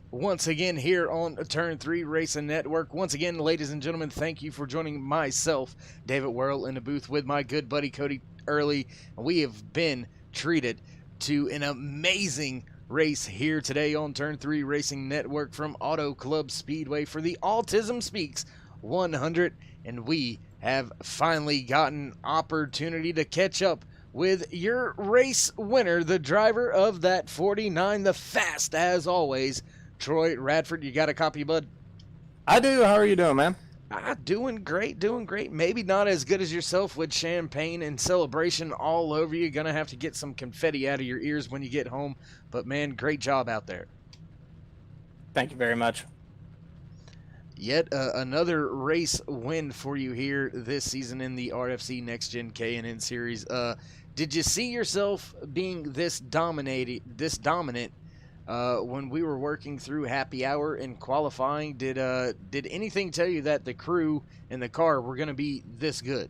Once again here on Turn 3 Racing Network. Once again, ladies and gentlemen, thank you for joining myself, David Worrell, in the booth with my good buddy Cody Early. We have been treated to an amazing race here today on Turn 3 Racing Network from AutoClub Speedway for the Autism Speaks 100, and we have finally gotten opportunity to catch up with your race winner, the driver of that 49, the fast as always, Troy Radford. You got a copy, bud? I do. How are you doing, man? Doing great, doing great. Maybe not as good as yourself with champagne and celebration all over you. Gonna have to get some confetti out of your ears when you get home. But, man, great job out there. Thank you very much. Yet another race win for you here this season in the RFC NextGen K&N Series. Did you see yourself being this dominant when we were working through happy hour and qualifying? Did anything tell you that the crew and the car were going to be this good?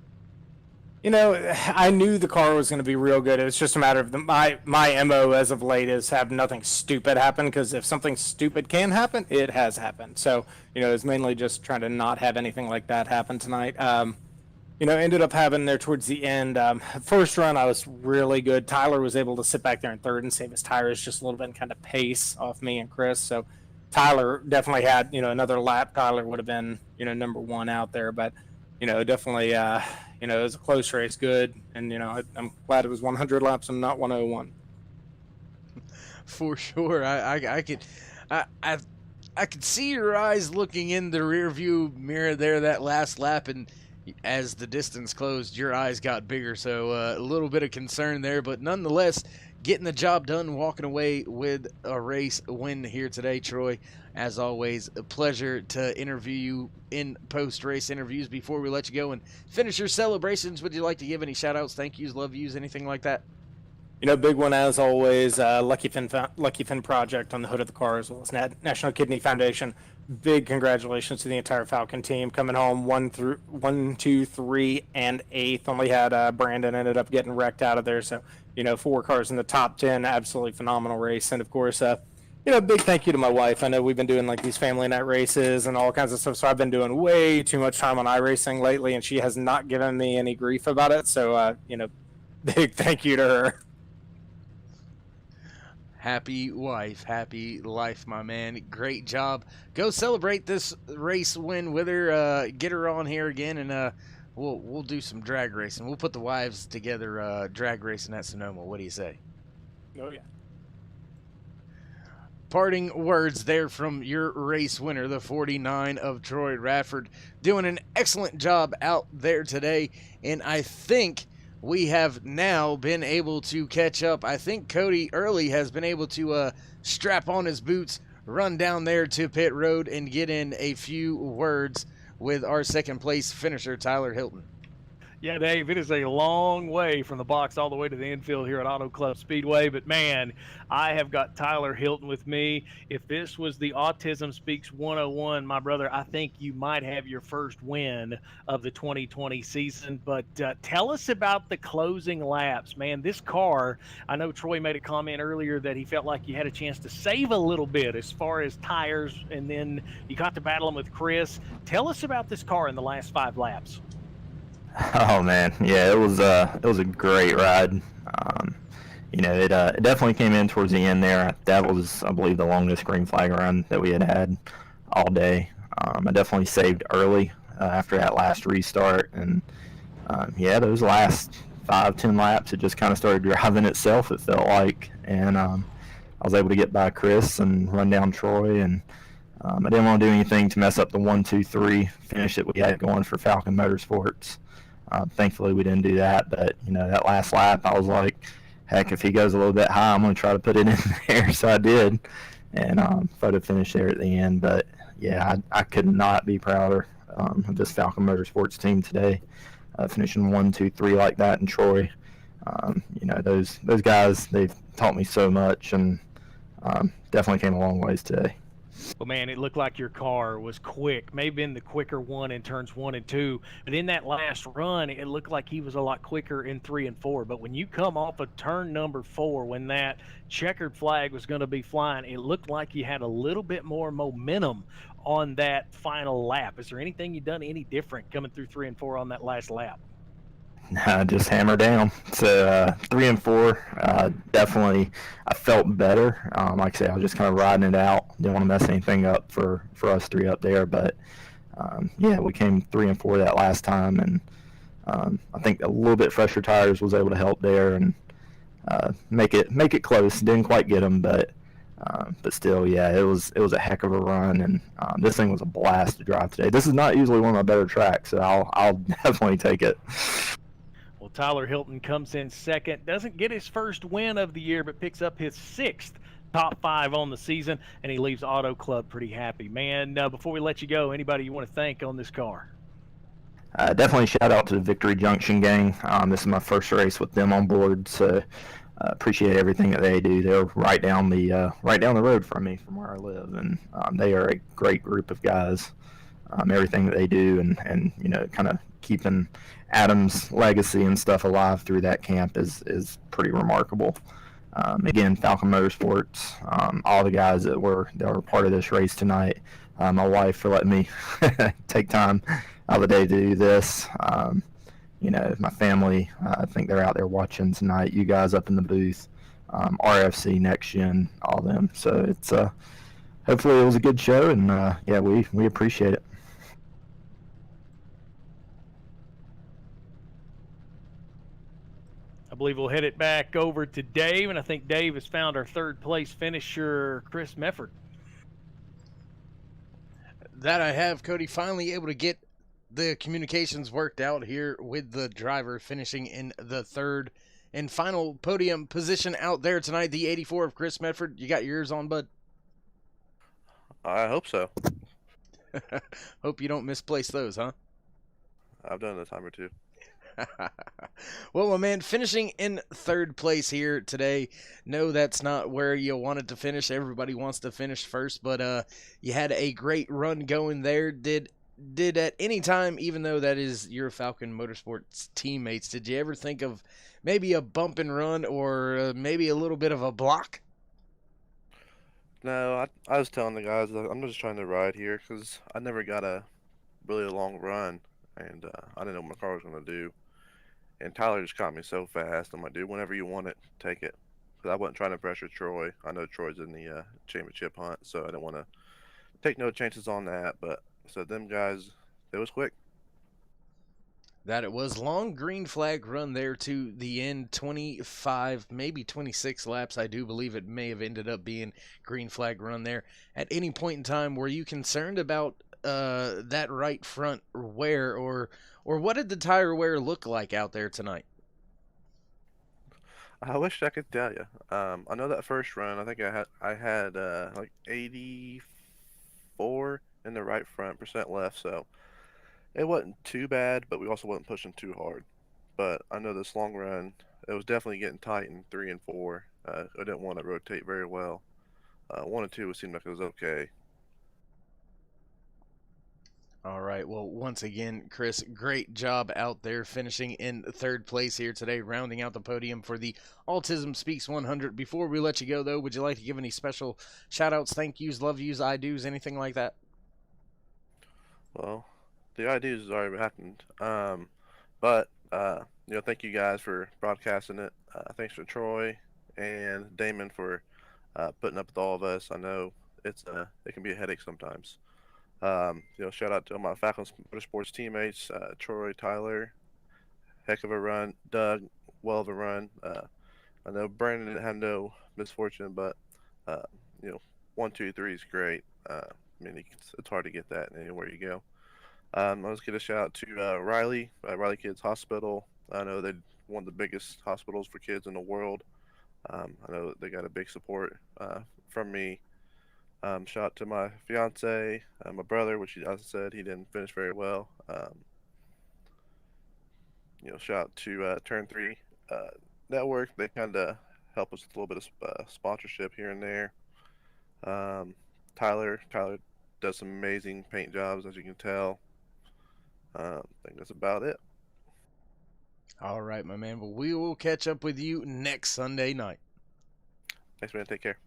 You know, I knew the car was going to be real good. It was just a matter of my MO as of late is have nothing stupid happen, because if something stupid can happen, it has happened. So, you know, it's mainly just trying to not have anything like that happen tonight. You know, ended up having there towards the end. First run, I was really good. Tyler was able to sit back there in third and save his tires just a little bit and kind of pace off me and Chris. So Tyler definitely had, you know, another lap. Tyler would have been, you know, number one out there. But, you know, definitely, you know, it was a close race, good. And, you know, I'm glad it was 100 laps and not 101. For sure. I could see your eyes looking in the rear view mirror there that last lap, and as the distance closed, your eyes got bigger, so a little bit of concern there, but nonetheless, getting the job done, walking away with a race win here today, Troy. As always, a pleasure to interview you in post-race interviews. Before we let you go and finish your celebrations, would you like to give any shout-outs, thank yous, love yous, anything like that? You know, big one as always, Lucky Fin Project on the hood of the car, as well as National Kidney Foundation. Big congratulations to the entire Falcon team coming home 1, 2, 3, and 8th. Only had Brandon ended up getting wrecked out of there. So, you know, 4 cars in the top 10, absolutely phenomenal race. And of course, big thank you to my wife. I know we've been doing like these family night races and all kinds of stuff, so I've been doing way too much time on iRacing lately, and she has not given me any grief about it. So, big thank you to her. Happy wife, happy life, my man. Great job. Go celebrate this race win with her. Get her on here again, and we'll do some drag racing. We'll put the wives together, drag racing at Sonoma. What do you say? Oh yeah. Parting words there from your race winner, the 49 of Troy Radford, doing an excellent job out there today, and I think we have now been able to catch up. I think Cody Early has been able to strap on his boots, run down there to pit road, and get in a few words with our second place finisher, Tyler Hilton. Yeah, Dave, it is a long way from the box all the way to the infield here at AutoClub Speedway. But, man, I have got Tyler Hilton with me. If this was the Autism Speaks 101, my brother, I think you might have your first win of the 2020 season. But tell us about the closing laps, man. This car, I know Troy made a comment earlier that he felt like you had a chance to save a little bit as far as tires, and then you got to battle them with Chris. Tell us about this car in the last 5 laps. Oh man, yeah, it was a great ride. It definitely came in towards the end there. That was, I believe, the longest green flag run that we had all day. I definitely saved early after that last restart, and those last 5-10 laps, it just kind of started driving itself. It felt like, and I was able to get by Chris and run down Troy, and I didn't want to do anything to mess up the 1-2-3 finish that we had going for Falcon Motorsports. Thankfully, we didn't do that, but, that last lap, I was like, heck, if he goes a little bit high, I'm going to try to put it in there, so I did, and photo finish there at the end. But, yeah, I could not be prouder of this Falcon Motorsports team today, finishing 1-2-3 like that in Troy. Those guys, they've taught me so much, and definitely came a long ways today. Well, man, it looked like your car was quick, maybe been the quicker one in turns 1 and 2. But in that last run, it looked like he was a lot quicker in 3 and 4. But when you come off of turn number 4, when that checkered flag was going to be flying, it looked like you had a little bit more momentum on that final lap. Is there anything you done any different coming through 3 and 4 on that last lap? Just hammer down. So 3 and 4, definitely I felt better. Like I said, I was just kind of riding it out. Didn't want to mess anything up for us 3 up there. But we came 3 and 4 that last time, and I think a little bit fresher tires was able to help there and make it close. Didn't quite get them, but still, yeah, it was a heck of a run, and this thing was a blast to drive today. This is not usually one of my better tracks, so I'll definitely take it. Well, Tyler Hilton comes in second, doesn't get his first win of the year, but picks up his 6th top 5 on the season, and he leaves Auto Club pretty happy. Man, before we let you go, anybody you want to thank on this car? Definitely shout out to the Victory Junction gang. This is my first race with them on board, so appreciate everything that they do. They're right down the road from me, from where I live, and they are a great group of guys. Everything that they do, and kind of keeping Adam's legacy and stuff alive through that camp is pretty remarkable. Again, Falcon Motorsports, all the guys that were part of this race tonight, my wife for letting me take time out of the day to do this. My family, I think they're out there watching tonight. You guys up in the booth, RFC, NextGen, all them. So it's hopefully it was a good show, and we appreciate it. I believe we'll head it back over to Dave, and I think Dave has found our 3rd place finisher, Chris Mefford. That I have, Cody, finally able to get the communications worked out here with the driver, finishing in the 3rd and final podium position out there tonight, the 84 of Chris Medford. You got your ears on, bud? I hope so. Hope you don't misplace those, huh? I've done it a time or two. Well, my man, finishing in 3rd place here today. No, that's not where you wanted to finish. Everybody wants to finish first, but you had a great run going there. Did at any time, even though that is your Falcon Motorsports teammates, did you ever think of maybe a bump and run or maybe a little bit of a block? No, I was telling the guys that I'm just trying to ride here because I never got a really long run, and I didn't know what my car was gonna do. And Tyler just caught me so fast. I'm like, dude, whenever you want it, take it. Because I wasn't trying to pressure Troy. I know Troy's in the championship hunt, so I didn't want to take no chances on that. But so them guys, it was quick. That it was long green flag run there to the end, 25, maybe 26 laps. I do believe it may have ended up being green flag run there. At any point in time, were you concerned about that right front wear, or what did the tire wear look like out there tonight? I wish I could tell you. I know that first run, I think I had like 84 in the right front, percent left, so it wasn't too bad, but we also wasn't pushing too hard. But I know this long run, it was definitely getting tight in 3 and 4. I didn't want to rotate very well. 1 and 2 seemed like it was okay. All right. Well, once again, Chris, great job out there finishing in third place here today, rounding out the podium for the Autism Speaks 100. Before we let you go, though, would you like to give any special shout outs, thank yous, love yous, I do's, anything like that? Well, the ideas has already happened. But thank you guys for broadcasting it. Thanks for Troy and Damon for putting up with all of us. I know it can be a headache sometimes. Shout out to all my Falcons Motorsports teammates, Troy, Tyler, heck of a run, Doug, well of a run. I know Brandon didn't have no misfortune, but uh, 1, 2, 3 is great. I mean, it's hard to get that anywhere you go. Let's get a shout out to Riley, Riley Kids Hospital. I know they're one of the biggest hospitals for kids in the world. I know they got a big support from me. Shout out to my fiance, my brother, which as I said, he didn't finish very well. Shout out to Turn 3 Network. They kind of help us with a little bit of sponsorship here and there. Tyler does some amazing paint jobs, as you can tell. I think that's about it. All right, my man. Well, we will catch up with you next Sunday night. Thanks, man. Take care.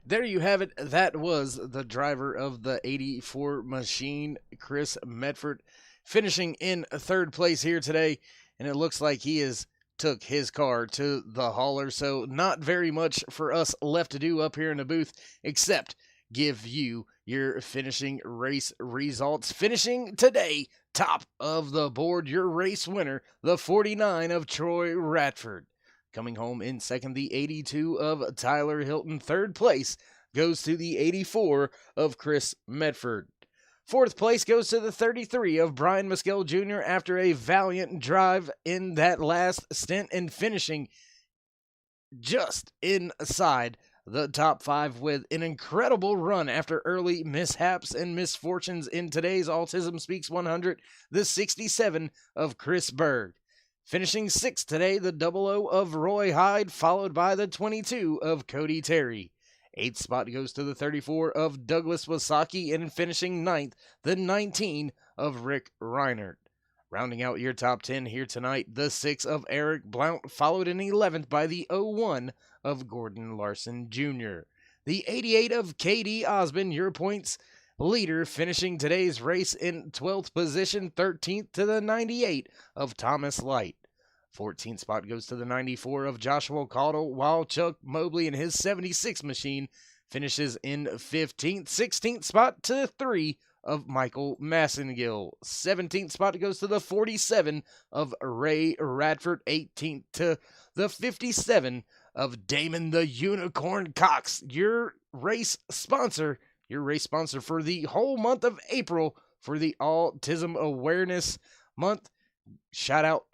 There you have it. That was the driver of the 84 machine, Chris Medford, finishing in third place here today. And it looks like he has took his car to the hauler. So not very much for us left to do up here in the booth, except give you your finishing race results. Finishing today, top of the board, your race winner, the 49 of Troy Radford. Coming home in second, the 82 of Tyler Hilton. Third place goes to the 84 of Chris Medford. Fourth place goes to the 33 of Brian Muskell Jr. after a valiant drive in that last stint and finishing just inside the top 5 with an incredible run after early mishaps and misfortunes in today's Autism Speaks 100, the 67 of Chris Berg. Finishing 6th today, the 00 of Roy Hyde, followed by the 22 of Cody Terry. 8th spot goes to the 34 of Douglas Wasaki, and finishing 9th, the 19 of Rick Reinert. Rounding out your top 10 here tonight, the 6 of Eric Blount, followed in 11th by the 01 of Gordon Larson Jr. The 88 of KD Osmond, your points leader, finishing today's race in 12th position, 13th to the 98 of Thomas Light. 14th spot goes to the 94 of Joshua Caudle, while Chuck Mobley in his 76 machine finishes in 15th. 16th spot to the 3 of Michael Massengill. 17th spot goes to the 47 of Ray Radford. 18th to the 57 of Damon the Unicorn Cox, your race sponsor for the whole month of April for the Autism Awareness Month. Shout out,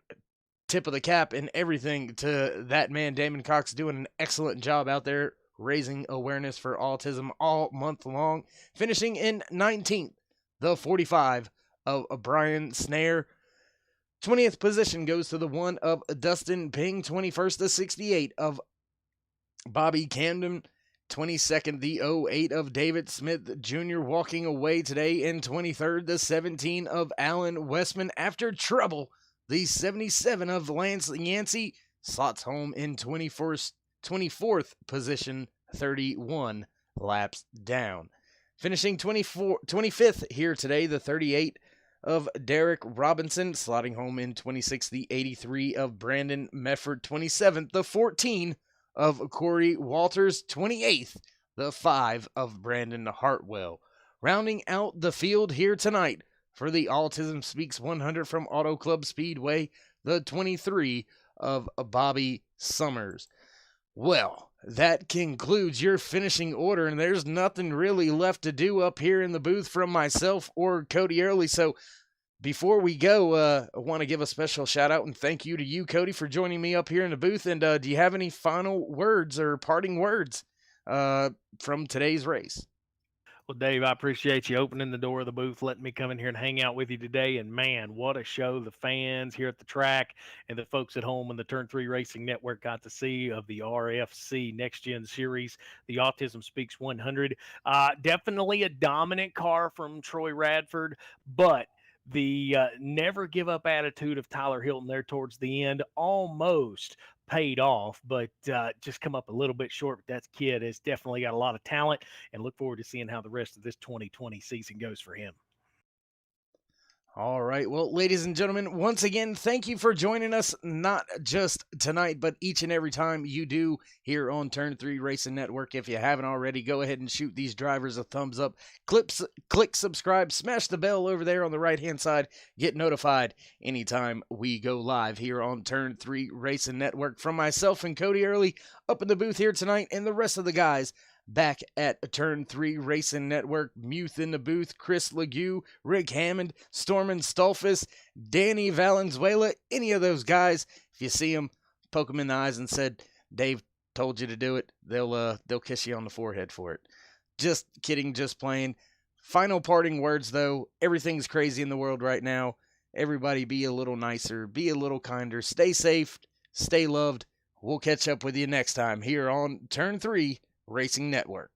tip of the cap and everything to that man, Damon Cox, doing an excellent job out there raising awareness for autism all month long. Finishing in 19th, the 45 of Brian Snare. 20th position goes to the 1 of Dustin Ping. 21st, the 68 of Bobby Camden. 22nd, the 08 of David Smith Jr. walking away today. And 23rd, the 17 of Alan Westman. After trouble, the 77 of Lance Yancey slots home in 24th position 31 laps down. Finishing 25th here today, the 38 of Derek Robinson, sliding home in 26th, the 83 of Brandon Mefford, 27th, the 14 of Corey Walters, 28th, the 5 of Brandon Hartwell. Rounding out the field here tonight for the Autism Speaks 100 from AutoClub Speedway, the 23 of Bobby Summers. Well, that concludes your finishing order, and there's nothing really left to do up here in the booth from myself or Cody Early. So before we go, I want to give a special shout out and thank you to you, Cody, for joining me up here in the booth. And do you have any final words or parting words from today's race? Well, Dave, I appreciate you opening the door of the booth, letting me come in here and hang out with you today. And man, what a show the fans here at the track and the folks at home and the Turn 3 Racing Network got to see of the RFC NextGen series, the Autism Speaks 100. Definitely a dominant car from Troy Radford, but the never give up attitude of Tyler Hilton there towards the end almost paid off, but just come up a little bit short. But that kid has definitely got a lot of talent, and look forward to seeing how the rest of this 2020 season goes for him. All right. Well, ladies and gentlemen, once again, thank you for joining us, not just tonight, but each and every time you do here on Turn 3 Racing Network. If you haven't already, go ahead and shoot these drivers a thumbs up. Click subscribe, smash the bell over there on the right-hand side. Get notified anytime we go live here on Turn 3 Racing Network. From myself and Cody Early up in the booth here tonight, and the rest of the guys back at Turn 3 Racing Network, Muth in the booth, Chris Legue, Rick Hammond, Stormin Stolfus, Danny Valenzuela, any of those guys, if you see them, poke them in the eyes and said, Dave told you to do it, they'll kiss you on the forehead for it. Just kidding, just playing. Final parting words, though. Everything's crazy in the world right now. Everybody be a little nicer, be a little kinder, stay safe, stay loved. We'll catch up with you next time here on Turn 3 Racing Network.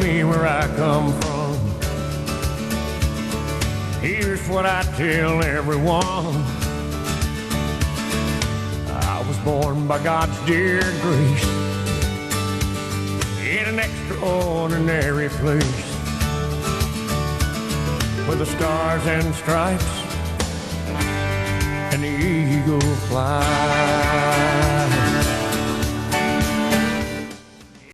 Me where I come from, here's what I tell everyone. I was born by God's dear grace in an extraordinary place where the stars and stripes and the eagle fly.